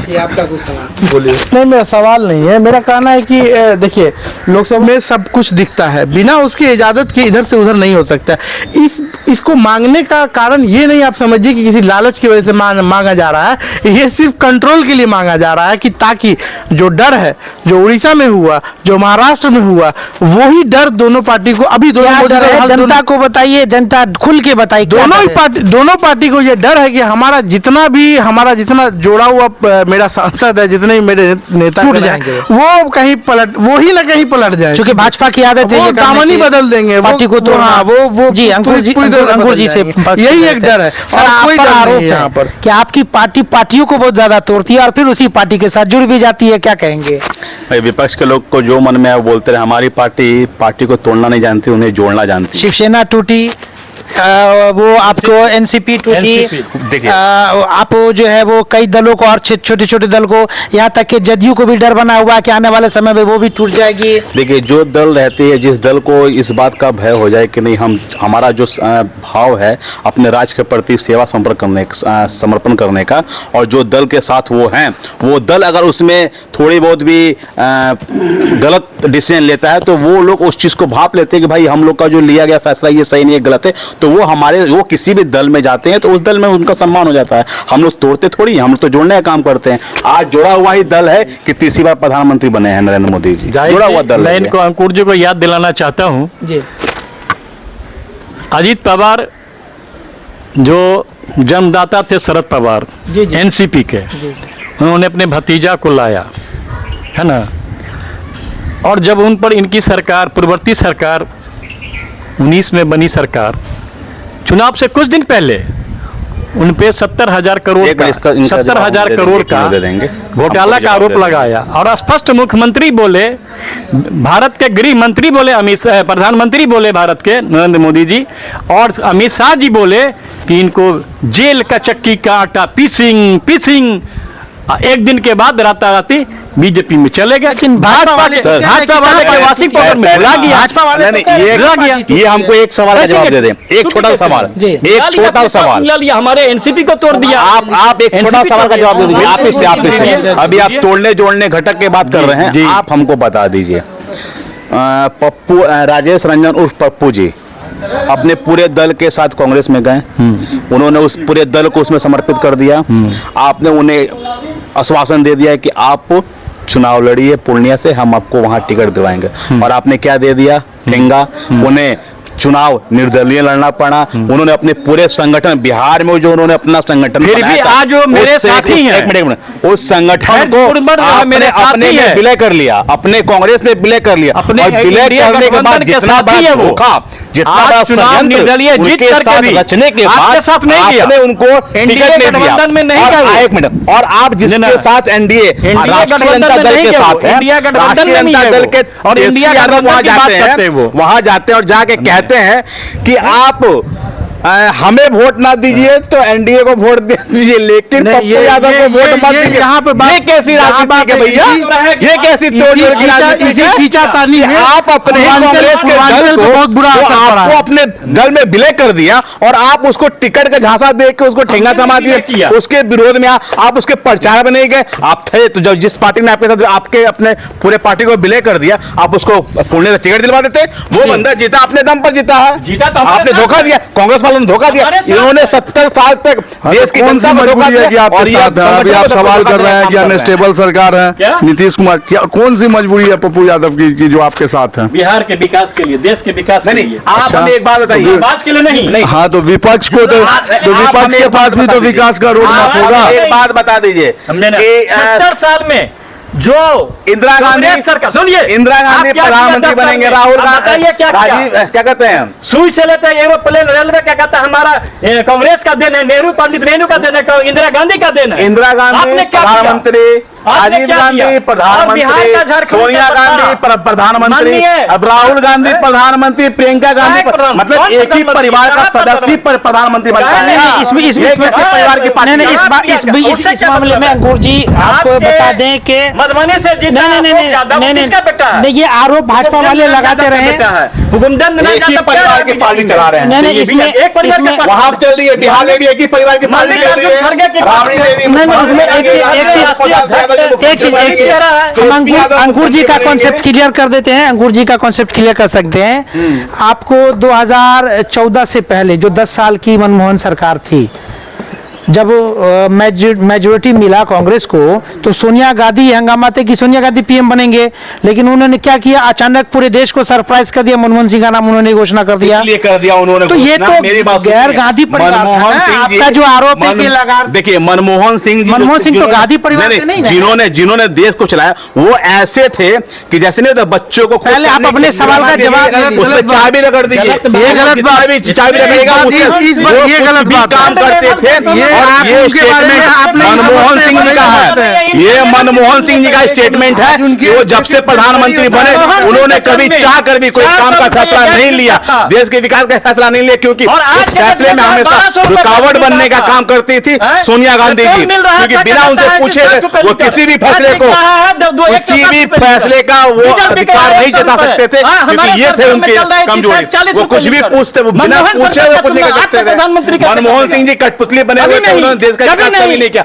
ये आपका कुछ सवाल? बोलिए। नहीं, मेरा सवाल नहीं है। मेरा कहना है कि देखिए, लोकसभा में सब कुछ दिखता है, बिना उसकी इजाज़त के इधर से उधर नहीं हो सकता। इसको मांगने का कारण ये नहीं आप समझिए कि किसी लालच की वजह से मांगा जा रहा है। ये सिर्फ कंट्रोल के लिए मांगा जा रहा है कि ताकि जो डर है, जो उड़ीसा में हुआ, जो महाराष्ट्र में हुआ, वही डर दोनों पार्टी को अभी जनता को बताइए, जनता खुल के बताइए। दोनों पार्टी को ये डर है कि हमारा जितना जोड़ा हुआ मेरा सांसद है, जितने मेरे नेता टूट जाएंगे, वो कहीं वो ही ना कहीं पलट जाए। क्योंकि भाजपा की आदत है, दामन ही बदल देंगे पार्टी को। तो हाँ, वो जी अंकुर जी से यही एक डर है। सर, आप पर आरोप यहाँ पर है कि आपकी पार्टी पार्टियों को बहुत ज्यादा तोड़ती है और फिर उसी पार्टी के साथ जुड़ भी जाती है, क्या कहेंगे? भाई, विपक्ष के लोग को जो मन में है वो बोलते रहे। हमारी पार्टी को तोड़ना नहीं जानती, उन्हें जोड़ना जानती। शिवसेना टूटी, वो आपको एनसीपी टूटी, देखिए, आप जो है वो कई दलों को और छोटे छोटे दल को, यहाँ तक कि जदयू को भी डर बना हुआ है कि आने वाले समय में वो भी टूट जाएगी। देखिए, जो दल रहती है, जिस दल को इस बात का भय हो जाए कि नहीं हमारा जो भाव है अपने राज्य के प्रति सेवा समर्पण करने का, और जो दल के साथ वो हैं, वो दल अगर उसमें थोड़ी बहुत भी गलत डिसीजन लेता है तो वो लोग उस चीज़ को भाप लेते हैं कि भाई हम लोग का जो लिया गया फैसला ये सही नहीं है, गलत है। तो वो किसी भी दल में जाते हैं तो उस दल में उनका सम्मान हो जाता है। हम लोग तोड़ते थोड़ी, हम लोग तो जोड़ने का काम करते हैं। आज जोड़ा हुआ ही दल है कि तीसरी बार प्रधानमंत्री बने हैं नरेंद्र मोदी जी, जोड़ा हुआ दल। मैं इनको अंकुर जी को याद दिलाना चाहता हूं जी। अजीत पवार जो जन्मदाता थे शरद पवार एनसीपी के, उन्होंने अपने भतीजा को लाया, है ना। और जब उन पर इनकी सरकार, पूर्ववर्ती सरकार 19 में बनी सरकार, चुनाव से कुछ दिन पहले उन पे 70,000 करोड़ का घोटाला का आरोप लगाया। और स्पष्ट मुख्यमंत्री बोले, भारत के गृह मंत्री बोले, प्रधानमंत्री बोले भारत के नरेंद्र मोदी जी, और अमित शाह जी बोले कि इनको जेल का चक्की का आटा पीसिंग। एक दिन के बाद राताराती बीजेपी में चले गए। लेकिन भाजपा वाले के वाशिंगटन में बुला गया। भाजपा वाले ये हमको एक सवाल का जवाब दे दें, एक छोटा सवाल, हमारे एनसीपी को तोड़ दिया। आप एक छोटा सवाल का जवाब दे दीजिए। आप इससे अभी आप तोड़ने जोड़ने घटक की बात कर रहे हैं, आप हमको बता दीजिए। पप्पू, राजेश रंजन उर्फ पप्पू जी अपने पूरे दल के साथ कांग्रेस में गए, उन्होंने उस पूरे दल को उसमें समर्पित कर दिया। आपने उन्हें आश्वासन दे दिया कि आप चुनाव लड़िए पूर्णिया से, हम आपको वहां टिकट दिलवाएंगे, और आपने क्या दे दिया? ठेंगा। उन्हें चुनाव निर्दलीय लड़ना पड़ा। उन्होंने अपने पूरे संगठन, बिहार में जो उन्होंने अपना संगठन फिर भी आज वो मेरे साथी हैं। एक मिनट, उस संगठन को आपने अपने में विलय कर लिया, अपने कांग्रेस में विलय कर लिया, अपने विलय करने के बाद जितना बड़ा धोखा, जितना बड़ा षड्यंत्र उनके साथ रचने के बाद आपने उनको टिकट नहीं दिया। एक मिनट, और आप जिसके साथ एनडीए राष्ट्रीय जनता दल के साथ है, राष्ट्रीय जनता दल के और इंडिया वहां जाते हैं और जाके कहते हैं कि आप हमें वोट ना दीजिए तो एनडीए को वोट दे दीजिए, लेकिन पप्पू यादव को वोट मत दीजिए। ये कैसी राजनीति है भैया? ये कैसी तोड़-जोड़ की राजनीति है? आप अपने कांग्रेस के दल को आपको अपने दल में विलय कर दिया और आप उसको टिकट का झांसा दे के उसको ठेंगा थमा दिए, उसके विरोध में आप उसके प्रचार में नहीं गए। आप थे तो जब जिस पार्टी ने आपके साथ आपके अपने पूरे पार्टी को विलय कर दिया, आप उसको पुणे से टिकट दिलवा देते। वो बंदा जीता, अपने दम पर जीता है, आपने धोखा दिया, कांग्रेस वालों ने धोखा दिया। इन्होंने 70 साल तक देश की जनता को धोखा दिया। और अभी आप सवाल कर रहे हैं कि अनस्टेबल सरकार है नीतीश कुमार, क्या कौन सी मजबूरी है पप्पू यादव की जो आपके साथ है? बिहार के विकास के लिए, देश के विकास के लिए। आप हमें एक बात बताइए, विकास के लिए नहीं। हाँ, तो विपक्ष को तो विपक्ष के पास भी तो विकास का रोड मैप होगा। एक बात बता दीजिए, 70 साल में जो इंदिरा गांधी कांग्रेस सरकार, सुनिए, इंदिरा गांधी आप क्या किया प्रधानमंत्री 10 साल बनेंगे, में? राहुल आप गांधी बताइए क्या किया? राजीव क्या कहते हैं सुई से लेते हैं एरोप्लेन रेलवे, क्या कहता है हमारा कांग्रेस का देन है, नेहरू पंडित नेहरू का देन है, इंदिरा गांधी का देन है। इंदिरा गांधी आपने क्या किया? प्रधानमंत्री, आपने राजीव क्या गांधी किया? और प्रधानमंत्री, बिहार का झारखंड सोनिया का गांधी बंटवारा। प्रधानमंत्री, माननीय, अब राहुल गांधी प्रधानमंत्री, प्रियंका गांधी मतलब कौन एक ही प्रधानमंत्री? परिवार का कहाँ सदस्य प्रधानमंत्री बनता है। नहीं, इसमें ये किसी परिवार की पार्टी नहीं, है? इस मामले में अंकुर जी आपको बता दें कि मधुबनी से जीता किसका बेटा है? नहीं, ये आरोप भाजपा वाले लगाते रहे। हुकुमचंद एक ही परिवार की पार्टी चला रहे हैं। नहीं, नहीं, इसमें एक परिवार के पास- वहां चल रही है, बिहार में भी एक ही परिवार की पार्टी चल रही है। राबड़ी देवी नहीं, नहीं, उसमें एक चीज हम अंकुर जी का कॉन्सेप्ट क्लियर कर देते हैं। अंकुर जी का कॉन्सेप्ट क्लियर कर सकते हैं। आपको 2014 से पहले जो 10 साल की मनमोहन सरकार थी, जब मेजोरिटी मिला कांग्रेस को, तो सोनिया गांधी हंगामा थे कि सोनिया गांधी पीएम बनेंगे, लेकिन उन्होंने क्या किया, अचानक पूरे देश को सरप्राइज कर दिया, मनमोहन सिंह का नाम उन्होंने घोषणा कर दिया। इसलिए कर दिया उन्होंने तो ये घोषणा। तो मेरी बात गैर सुनिए। गांधी परिवार था मनमोहन ना? सिंह जी आपका जो आरोप है कि देखिए मनमोहन सिंह जी, मनमोहन सिंह तो गांधी परिवार से नहीं ना? जिन्होंने देश को चलाया वो ऐसे थे कि जैसे नहीं तो बच्चों को खुश पहले आप करने अपने के सवाल का लिए जवाब उसमें चाबी रगड़ दीजिए। ये गलत बात। चाबी रगड़ेगा इस बार ये गलत बात है। काम करते थे। ये और आप ये उनके बारे में स्टेटमेंट आपने मनमोहन सिंह जी का है। ये मनमोहन सिंह जी का स्टेटमेंट है कि वो जब से प्रधानमंत्री बने उन्होंने कभी चाह कर भी कोई काम का फैसला नहीं लिया, देश के विकास का फैसला नहीं लिया, क्योंकि उस फैसले में हमेशा रुकावट बनने का काम करती थी सोनिया गांधी जी, क्योंकि बिना उनसे पूछे वो किसी भी फैसले को, किसी भी फैसले का वो अधिकार नहीं जता सकते थे, क्योंकि ये थे उनके कमजोरी। वो कुछ भी पूछते, वो बिना पूछे वो कुछ नहीं कर सकते थे। मनमोहन सिंह जी कठपुतली बने हुए थे, उन्होंने देश का विकास कभी नहीं किया।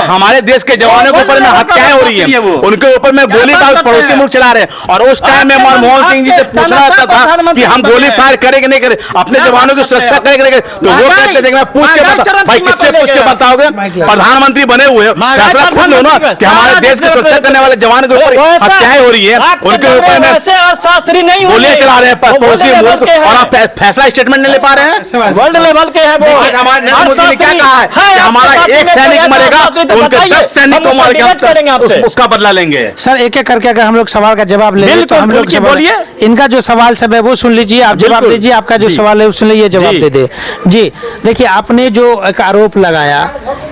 हमारे देश के जवानों के ऊपर में हत्याएं हो रही है, उनके ऊपर में गोली बारूद पड़ोसी मुल्क चला रहे हैं, और उस टाइम में मनमोहन सिंह जी से पूछना चाहता था कि हम गोली फायर करेंगे नहीं करें, अपने जवानों की सुरक्षा करेंगे, तो वो कहते थे मैं पूछ के बता, भाई किससे पूछ के बताओगे? प्रधानमंत्री बने हुए फैसला खुद लो ना कि हमारे देश की सुरक्षा करने वाले जवानों के ऊपर हत्याएं हो रही है, उनके ऊपर में शास्त्री नहीं गोलियां चला रहे हैं पड़ोसी मुल्क, और आप फैसला स्टेटमेंट नहीं ले पा रहे हैं। वर्ल्ड लेवल के है वो। आज हमारे नरेंद्र मोदी ने क्या कहा है कि हमारा एक सैनिक मरेगा तो उनके 10 सैनिक को मार के उसका बदला लेंगे। सर एक एक करके अगर हम लोग सवाल का जवाब ले तो बिल्कुल, हम लोग बिल्कुल, सवाल- बोलिए। इनका जो सवाल सब है वो सुन लीजिए, आप जवाब बिल्कुल। दीजिए, आपका जो जी। सवाल है उसने ये जवाब जी। दे दे। जी देखिए, आपने जो एक आरोप लगाया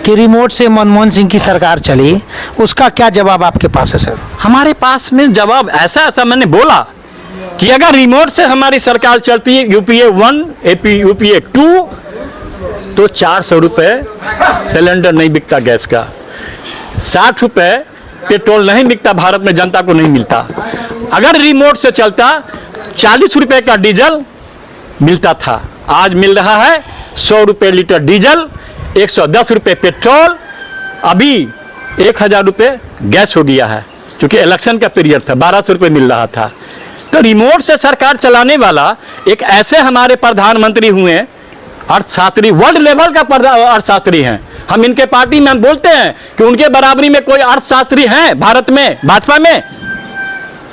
कि रिमोट से मनमोहन सिंह की सरकार चली, उसका क्या जवाब आपके पास है सर? हमारे पास में जवाब ऐसा मैंने बोला कि अगर रिमोट से हमारी सरकार चलती है, यूपीए 1 यूपीए 2, तो 400 रुपए सिलेंडर नहीं बिकता गैस का, 60 रुपए पेट्रोल नहीं बिकता, भारत में जनता को नहीं मिलता। अगर रिमोट से चलता 40 रुपए का डीजल मिलता था, आज मिल रहा है 100 रुपए लीटर डीजल, 110 रुपए पेट्रोल, अभी 1000 रुपए गैस हो गया है, क्योंकि इलेक्शन का पीरियड था, 1200 रुपए मिल रहा था। तो रिमोट से सरकार चलाने वाला एक ऐसे हमारे प्रधानमंत्री हुए, अर्थशास्त्री, वर्ल्ड लेवल का अर्थशास्त्री हैं। हम इनके पार्टी में हम बोलते हैं कि उनके बराबरी में कोई अर्थशास्त्री हैं भारत में, भाजपा में,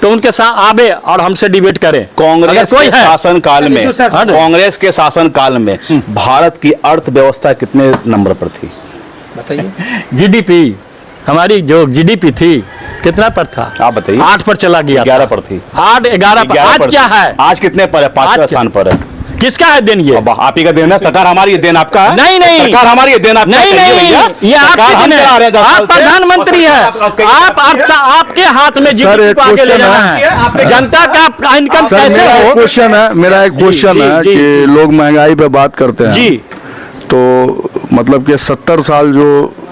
तो उनके साथ आवे और हमसे डिबेट करें। कांग्रेस कोई के है शासनकाल में, कांग्रेस के शासनकाल में भारत की अर्थव्यवस्था कितने नंबर पर थी? जीडीपी, हमारी जो जीडीपी थी कितना पर था? आप बताइए। 8 पर चला गया, 11 पर थी। 8 11 पर। आज क्या है? आज कितने पर है? 5वें स्थान पर है। किसका है देन ये? अब आप ही का देन है, सरकार हमारी है, देन आपका है? नहीं नहीं, सरकार हमारी है, देन आपका है? नहीं कहिए भैया। नहीं, ये सरकार आपके हम दिन चला रहे है, हैं 10 साल आप से। प्रधानमंत्री है, आपके हाथ में जीडीपी को आगे ले जाना है। जनता का इनकम कैसे हो? मेरा एक क्वेश्चन है जी, कि लोग महंगाई पे बात करते हैं जी, तो मतलब कि 70 साल जो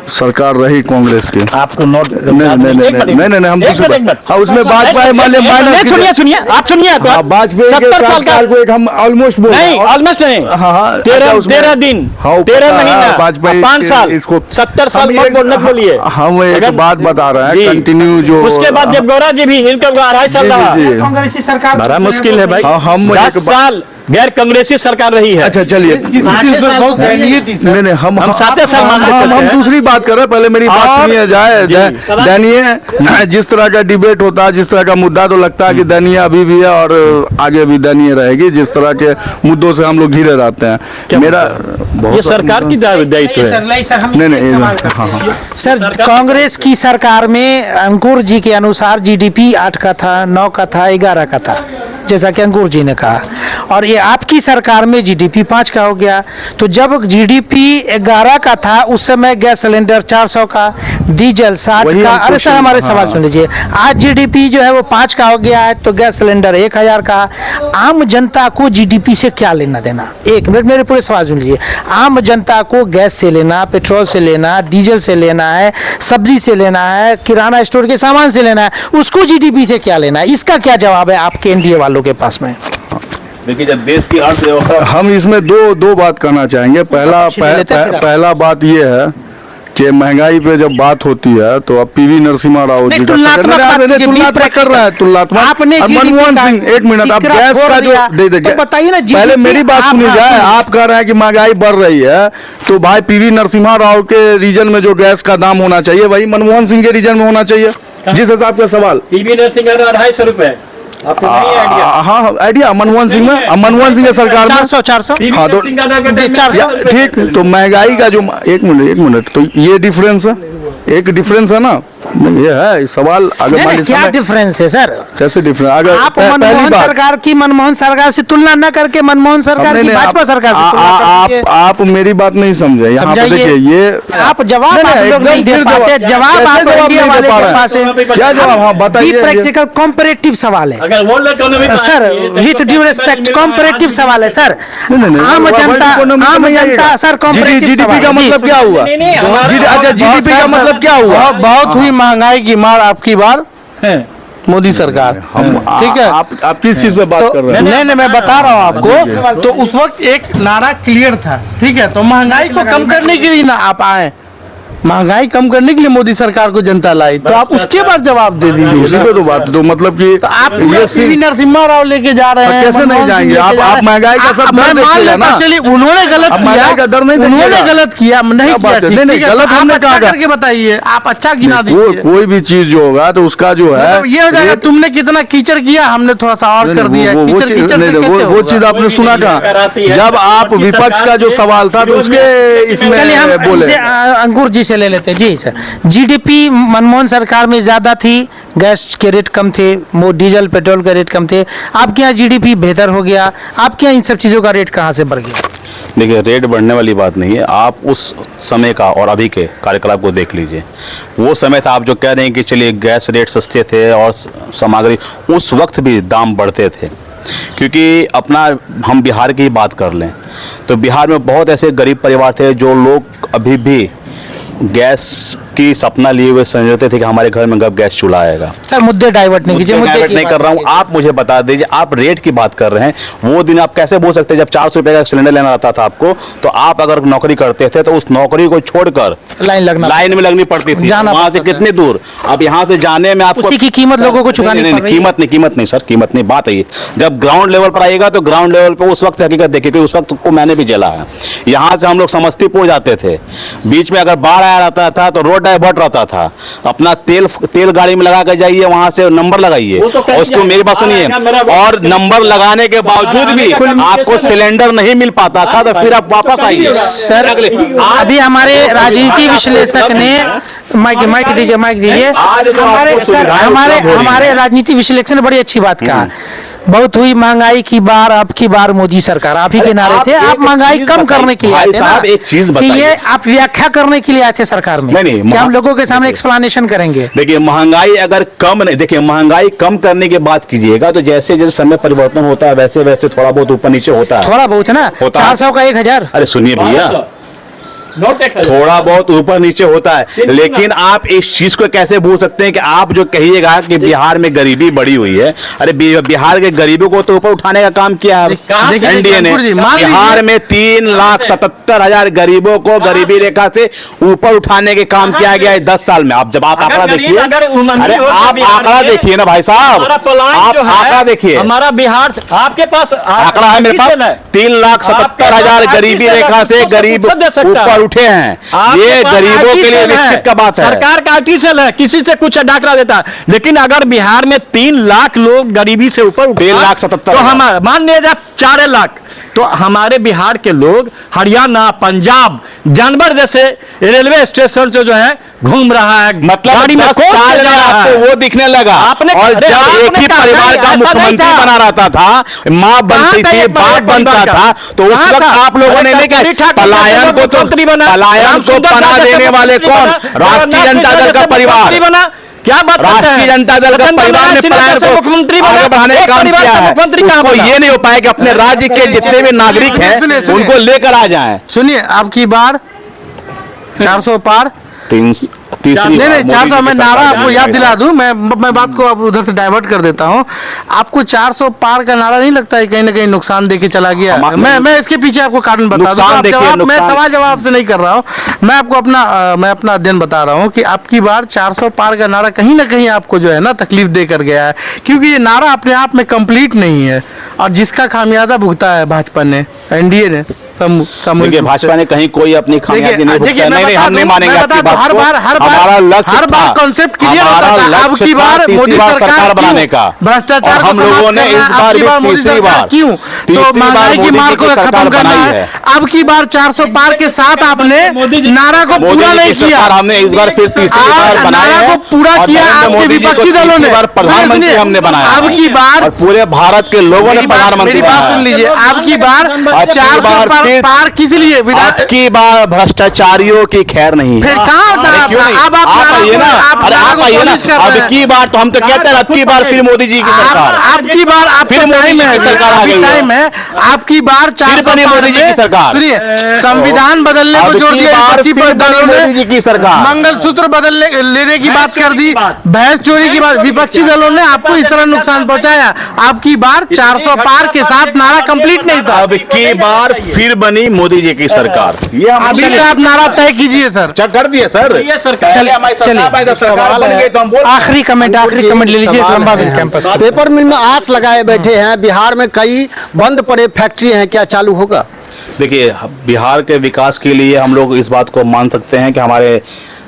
सरकार रही कांग्रेस की, आपको नोट नहीं हम दूसरे हाँ उसमें वाजपेयी सुनिए आप सुनिए, 70 साल का को एक हम ऑलमोस्ट बोल नहीं, ऑलमोस्ट नहीं, हाँ 13 दिन, 13 महीना, वाजपेयी 5 साल, इसको 70 साल बोलने बोलिए। हम एक बात बता रहे हैं, कंटिन्यू जो उसके बाद जब गौरा जी भी इनका 2.5 साल रहा, कांग्रेसी सरकार बड़ा मुश्किल है भाई। हम 10 साल गैर कांग्रेसी सरकार रही है। अच्छा चलिए, नहीं नहीं, हम 7 साल मानते हम हैं। दूसरी बात कर रहे हैं, पहले मेरी बात सुनिए जाए। दयनीय जिस तरह का डिबेट होता है, जिस तरह का मुद्दा, तो लगता है कि दयनीय अभी भी है और आगे भी दयनीय रहेगी, जिस तरह के मुद्दों से हम लोग घिरे रहते हैं। मेरा ये सरकार की दायित्व है। नहीं नहीं, हाँ हाँ, सर, कांग्रेस की सरकार में अंकुर जी के अनुसार जीडीपी 8 का था, 9 का था, 11 का था, जैसा कि अंकुर जी ने कहा, और ये आपकी सरकार में जीडीपी 5 का हो गया। तो जब जीडीपी 11 का था उस समय गैस सिलेंडर 400 का, डीजल 60 वही का। हम अरे सर, क्वेश्चन- हमारे हाँ। सवाल सुन लीजिए। आज जीडीपी जो है वो 5 का हो गया है, तो गैस सिलेंडर 1000 का। आम जनता को जीडीपी से क्या लेना देना? एक मिनट, मेरे पूरे सवाल सुन लीजिए। आम जनता को गैस से लेना, पेट्रोल से लेना, डीजल से लेना है, सब्जी से लेना है, किराना स्टोर के सामान से लेना है, उसको जीडीपी से क्या लेना है? इसका क्या जवाब है आपके एनडीए वालों के पास में? देखिए, जब देश की अर्थव्यवस्था, हम इसमें दो बात करना चाहेंगे। पहला बात ये है कि महंगाई पे जब बात होती है तो अब पीवी नरसिम्हा राव जी का तुलनात्मक बात कीजिए, तुलनात्मक कर रहा है, तुलनात्मक। आपने अब GDP मनमोहन का सिंह, एक मिनट, अब टिकरा गैस फोड़ का जो दिया, दे तो बताइए ना, पहले GDP मेरी बात आप सुनी जाए। आप कह रहे हैं कि महंगाई बढ़ रही है, तो भाई पीवी नरसिम्हा राव के रीजन में जो गैस का दाम होना चाहिए वही मनमोहन सिंह के रीजन में होना चाहिए, जिस हिसाब का सवाल। पीवी नरसिंह का 250 रुपए, आपको नहीं आइडिया? हाँ आइडिया, मनमोहन सिंह में, अब मनमोहन सिंह की सरकार में 400 हाँ, तो ठीक, तो महंगाई का जो, एक मिनट, तो ये डिफरेंस है, एक डिफरेंस है ना, नहीं, ये है सवाल। अगर मान लीजिए क्या समय- डिफरेंस है सर? कैसे डिफरेंस? अगर आप पहली मनमोहन बात, सरकार की मनमोहन सरकार से तुलना न करके मनमोहन सरकार नहीं, की नहीं, भाजपा सरकार से तुलना करके आप मेरी बात नहीं समझे। यहाँ पे समझाइए। देखिए, ये आप जवाब नहीं, आप लोग एकदम नहीं दे फिर पाते। जवाब कैसे आप जवाब इंडिया नहीं दे वाले पा के रहे हैं? पास है। क्या जवाब? हाँ बताइए। प्रैक्टिकल कॉम्परेटिव सवाल है अगर world economy sir, with due respect comparative सवाल है सर। नहीं, आम वर्ल्ड जनता, इकोनॉमी आम नहीं आएगा। जनता सर, कॉम्परेटिव जीडीपी का मतलब क्या हुआ? अच्छा, जीडीपी का मतलब क्या हुआ? बहुत हुई महंगाई की मार आपकी बार मोदी सरकार। ठीक है, आप किस चीज पे बात कर रहे हैं? नहीं, मैं बता रहा हूँ आपको। तो उस वक्त एक नारा क्लियर था, ठीक है, तो महंगाई को कम करने के लिए ना आप आए, महंगाई कम करने के लिए मोदी सरकार को जनता लाई, तो आप उसके बाद जवाब दे दीजिए। उसी पे तो बात, तो मतलब कि तो आप ये पीवी नरसिम्हा राव लेके जा रहे हैं, कैसे नहीं मनमोहन सिंह जाएंगे? लेके आप जा रहे हैं। महंगाई का सब मैं दर मान देखिएगा लेता, ना। चलिए उन्होंने गलत अब महंगाई का दर नहीं किया, उन्होंने देखिएगा। गलत किया, नहीं क्या किया, बात है? ठीक नहीं, है, गलत तो हमने आप कहा अच्छा था। करके बताइए, आप अच्छा गिना दीजिए। कोई भी चीज जो होगा तो उसका जो है, मतलब ये हो जाएगा, तुमने कितना कीचड़ किया, हमने थोड़ा सा और कर दिया। वो कीचड़ कीचड़ से कैसे वो होगा? चीज आपने सुना कहा जब आप विपक्ष का जो सवाल था तो उसके इसमें चलिए हम बोले। इनसे, अंकुर जी से ले लेते हैं। जी सर, जीडीपी मनमोहन सरकार में ज्यादा थी, गैस के रेट कम थे, डीजल पेट्रोल के रेट कम थे। आपके यहाँ जीडीपी बेहतर हो गया, आपके यहाँ इन सब चीजों का रेट कहाँ से बढ़ गया? देखिए, रेट बढ़ने वाली बात नहीं है। आप उस समय का और अभी के कार्यकलाप को देख लीजिए। वो समय था, आप जो कह रहे हैं कि चलिए गैस रेट सस्ते थे और सामग्री, उस वक्त भी दाम बढ़ते थे। क्योंकि अपना हम बिहार की ही बात कर लें तो बिहार में बहुत ऐसे गरीब परिवार थे जो लोग अभी भी गैस की सपना लिए हुए समझते थे कि हमारे घर में कब गैस चूल्हा आएगा। सर मुद्दे डाइवर्ट नहीं कीजिए, मुद्दे डाइवर्ट की नहीं बात कर रहा हूँ, कीजिए। आप मुझे बता दीजिए। आप रेट की बात कर रहे हैं, वो दिन आप कैसे बोल सकते हैं जब 400 रुपए का सिलेंडर लेना रहता था आपको, तो आप अगर नौकरी करते थे तो उस नौकरी को छोड़कर लाइन में लगनी पड़ती थी, जाना वहां से पड़ता था। कितने दूर। अब यहाँ से जाने में आपको उसी की कीमत लोगों को चुकानी नहीं, पड़ रही है। कीमत नहीं सर, कीमत नहीं। बात है ये, जब ग्राउंड लेवल पर आएगा तो ग्राउंड लेवल पर उस वक्त हकीकत देखिए, क्योंकि उस वक्त को मैंने भी झेला है। यहाँ से हम लोग समस्तीपुर जाते थे, बीच में अगर बाढ़ आया रहता था तो रोड डाइवर्ट रहता था। अपना तेल गाड़ी में लगा कर जाइए, वहां से नंबर लगाइए, वो तो कर और उसको दिया। मेरी बात सुनिए, और नंबर लगाने के बावजूद भी आपको सिलेंडर नहीं मिल पाता था, तो फिर आप वापस आइए। सर अभी हमारे राजनीति विश्लेषक ने माइक दीजिए हमारे राजनीति विश्लेषक ने बड़ी अच्छी बात कहा। बहुत हुई महंगाई की बार, अब की बार मोदी सरकार, आप ही के नारे थे। आप महंगाई कम करने के लिए आए थे ना, साहब एक चीज कि बताइए, ये आप व्याख्या करने के लिए आए थे सरकार में। नहीं, कि हम लोगों के सामने एक्सप्लेनेशन करेंगे। देखिए महंगाई अगर कम नहीं, देखिए महंगाई कम करने की बात कीजिएगा तो जैसे जैसे समय परिवर्तन होता है वैसे वैसे थोड़ा बहुत ऊपर नीचे होता है, थोड़ा बहुत है ना, होता है। 400 का 1000। अरे सुनिए भैया, थोड़ा बहुत ऊपर नीचे होता है, लेकिन आप इस चीज को कैसे भूल सकते हैं कि आप जो कहिएगा कि बिहार में गरीबी बढ़ी हुई है। अरे बिहार के गरीबों को तो ऊपर उठाने का काम किया है एनडीए ने। बिहार में 3,77,000 गरीबों को गरीबी रेखा से ऊपर उठाने के काम किया गया है 10 साल में। आप जब आप आंकड़ा देखिए, अरे आप आंकड़ा देखिए ना भाई साहब, आप आंकड़ा देखिए। हमारा बिहार आपके पास आंकड़ा है मेरे पास, 3,77,000 गरीबी रेखा से गरीब ऊपर उठे हैं। ये गरीबों के लिए निश्चित का बात है। सरकार का आर्टिफिशियल है, किसी से कुछ डाकरा देता है। लेकिन अगर बिहार में 3 लाख लोग गरीबी से ऊपर 3,77,000 तो हम मान लीजिए 4 लाख, तो हमारे बिहार के लोग हरियाणा, पंजाब जानवर जैसे रेलवे स्टेशन से जो है घूम रहा है, मतलब गाड़ी में 10 साल में आपको वो दिखने लगा। आपने और जब एक ही परिवार का मुख्यमंत्री बना रहता था, माँ बनती थी, बाप बनता था, तो उस वक्त आप लोगों ने नहीं कहा पलायन को, तो पलायन को पनाह देने वाले कौन? राष्ट्रीय जनता दल का परिवार बना। क्या बात राष्ट्रीय जनता दल का परिवार ने पलायन को मुख्यमंत्री आगे बढ़ाने का काम किया है। उसको ये नहीं हो पाया कि अपने राज्य के जितने भी नागरिक हैं उनको लेकर आ जाएं। सुनिए, आपकी बार 400 पार तीसरी नहीं 400, मैं नारा आपको याद दिला दूं, मैं बात को अब उधर से डाइवर्ट कर देता हूं। आपको 400 पार का नारा नहीं लगता है कहीं ना कहीं नुकसान देके चला गया? मैं इसके पीछे आपको कारण बता दूं। मैं सवाल जवाब से नहीं कर रहा हूं, मैं आपको अपना अध्ययन बता रहा हूं कि आपकी बार 400 पार का नारा कहीं ना कहीं आपको जो है ना तकलीफ देकर गया है, क्योंकि ये नारा अपने आप में कंप्लीट नहीं है और जिसका खामियाजा भुगता है भाजपा ने, एनडीए ने। भाजपा ने कहीं कोई अपनी खामियाजी नहीं भुगता। नहीं, हम नहीं मानेंगे आपकी बात को। हमारा लक्ष्य हर बार कॉन्सेप्ट क्लियर होता था। अब की बार मोदी सरकार बनाने का, भ्रष्टाचार हम लोगों ने इस बार भी तीसरी बार क्यों तो महंगाई की मार को खत्म करना है। अब की बार 400 पार के साथ आपने नारा को पूरा नहीं किया। हमने इस बार फिर तीसरी बार बनाया नारा को पूरा किया आपके विपक्षी दलों ने। प्रधानमंत्री हमने बनाया। अब की बार पूरे भारत के लोगों ने प्रधानमंत्री। मेरी बात सुन लीजिए, अब की बार 400 पार किस लिए? की बार भ्रष्टाचारियों की खैर नहीं है। फिर कहाँ अब आप आइए ना, अरे आप आइए ना। अब की बार तो हम तो कहते हैं, अब की बार फिर मोदी जी की सरकार, अब की बार फिर मोदी जी की सरकार आ गई है। आपकी बार 400 बनी मोदी जी की सरकार। सुनिए, संविधान बदलने को जोड़ दिया विपक्षी दलों ने, मोदी जी की सरकार मंगलसूत्र बदलने लेने की बात कर दी, भैंस चोरी की बात, विपक्षी दलों ने आपको इस तरह नुकसान पहुंचाया। आपकी बार 400 पार के साथ नारा कंप्लीट नहीं था। अब की बार फिर बनी मोदी जी की सरकार। ये अभी तो आप नारा तय कीजिए सर। कर दिए सर। आखिरी कमेंट ले लीजिए। लंबा कैंपस पेपर मिल में आस लगाए बैठे हैं, बिहार में कई बंद पड़े फैक्ट्री हैं, क्या चालू होगा? देखिए, बिहार के विकास के लिए हम लोग इस बात को मान सकते हैं कि हमारे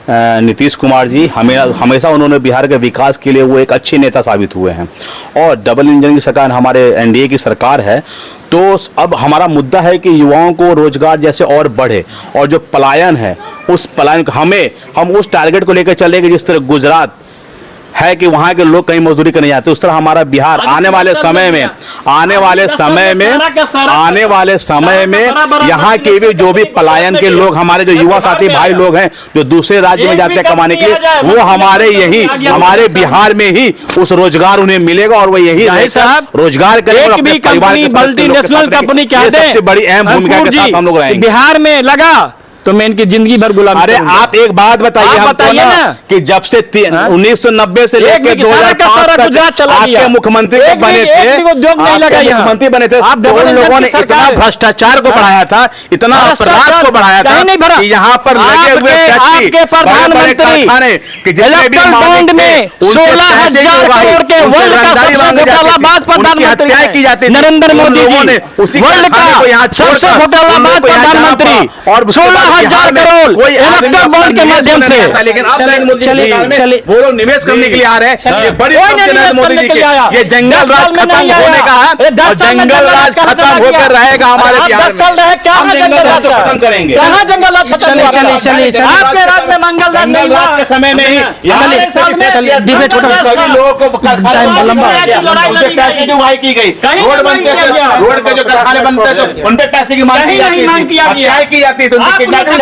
नीतीश कुमार जी हमेशा उन्होंने बिहार के विकास के लिए वो एक अच्छे नेता साबित हुए हैं। और डबल इंजन की सरकार हमारे एनडीए की सरकार है। तो अब हमारा मुद्दा है कि युवाओं को रोजगार जैसे और बढ़े, और जो पलायन है उस पलायन हम उस टारगेट को लेकर चले कि जिस तरह गुजरात है कि वहां के लोग कहीं मजदूरी करने जाते, उस तरह हमारा बिहार आने वाले समय में यहाँ के भी जो भी पलायन के लोग, हमारे जो युवा साथी भाई लोग हैं जो दूसरे राज्य में जाते हैं कमाने के लिए, वो हमारे बिहार में ही उस रोजगार उन्हें मिलेगा और वो यही रोजगार करेंगे। मल्टीनेशनल कंपनी क्या सबसे बड़ी अहम भूमिका के साथ हम लोग रहेंगे। बिहार में लगा तो मैं इनकी जिंदगी भर गुलाम। अरे आप एक बात बताइए हमको ना कि जब से 1990 से लेकर 2005 तक आपके मुख्यमंत्री बने थे, मुख्यमंत्री बने थे, उन लोगों ने इतना भ्रष्टाचार को बढ़ाया था, इतना अपराध को बढ़ाया था कि यहाँ पर लगे हुए फैक्ट्री, कारखाने कि जितने भी मालिक थे 16,000 करोड़ के वर्ल्ड का सबसे घोटालाबाज प्रधानमंत्री की जाती नरेंद्र मोदी जी, वर्ल्ड का सबसे घोटालाबाज प्रधानमंत्री, और 16,000 करोड़ इलेक्ट्रल बॉन्ड के माध्यम से। लेकिन अब चलिए वो लोग निवेश करने के लिए आ रहे हैं। ये बड़ी मोदी जी के, ये जंगल राज खत्म होने का है और जंगल राज खत्म होकर रहेगा हमारे बिहार में। 10 साल रहे, क्या जंगल राज खत्म करेंगे? कहाँ जंगल राज खत्म? चलिए आपके राज्य में मंगल राज के समय में ही डिबेट सभी लोगों को टाइम लंबा हो गया। उनसे पैसे की उगाही की गई, रोड बनते थे, रोड के जो कारखाने बनते थे उन पे पैसे की मांग की जाती थी, हत्याएं की जाती थी, उनकी किडनैपिंग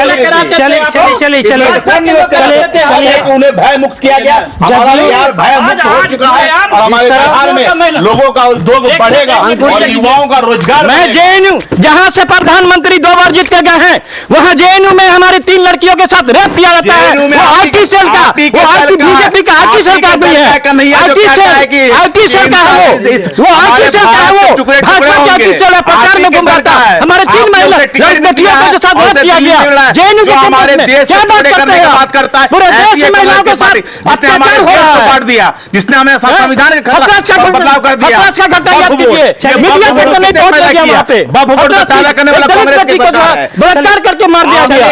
चलिए उन्हें भय मुक्त किया गया। हमारा बिहार भय मुक्त हो चुका है और हमारे बिहार में लोगों का उद्योग बढ़ेगा और युवाओं का रोजगार। मैं जेएनयू जहां से प्रधानमंत्री 2 बार जीत के गए हैं, वहां जेएनयू में हमारी 3 लड़कियों के साथ रेप किया जाता है। वो आईटी सेल का, वो आईटी बीजेपी का आईटी सेल का भी है, आईटी सेल का है वो आईटी सेल का है, वो भाजपा का आईटी सेल है, प्रचार में गुमराता है। हमारे 3 महिला लड़कियों के साथ रेप किया गया जेएनयू के हमारे देश क्या बात करते हैं? पूरे देश में महिलाओं के साथ अत्याचार हो रहा है, काट दिया, जिसने हमें संविधान का बदलाव कर दिया। बलात्कार करके मार दिया गया,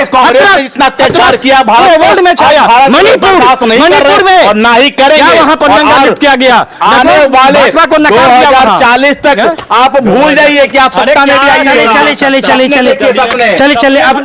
इतना अत्याचार किया वर्ल्ड में छाया। मणिपुर में और ना ही करेंगे, वहाँ पर नंगा नृत्य किया गया। आने वाले 2040 तक आप भूल जाइए कि आप सत्ता में चलिए चलिए अब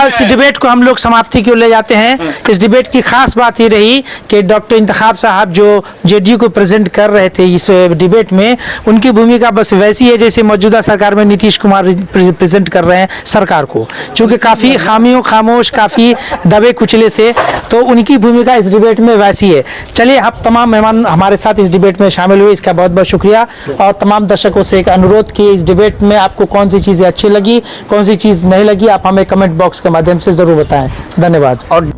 इस डिबेट को हम लोग समाप्ति की ओर ले जाते हैं। इस डिबेट की खास बात ये रही कि डॉक्टर इंतखाब साहब जो जेडीयू को प्रेजेंट कर रहे थे इस डिबेट में, उनकी भूमिका बस वैसी है जैसे मौजूदा सरकार में नीतीश कुमार प्रेजेंट कर रहे हैं सरकार को, क्योंकि काफ़ी खामोश काफ़ी दबे कुचले से, तो उनकी भूमिका इस डिबेट में वैसी है। चलिए आप तमाम मेहमान हमारे साथ इस डिबेट में शामिल हुए, इसका बहुत बहुत शुक्रिया। और तमाम दर्शकों से एक अनुरोध कि इस डिबेट में आपको कौन सी चीज़ें अच्छी लगी, कौन सी चीज़ नहीं लगी, आप हमें कमेंट बॉक्स के माध्यम से ज़रूर बताएं। धन्यवाद। और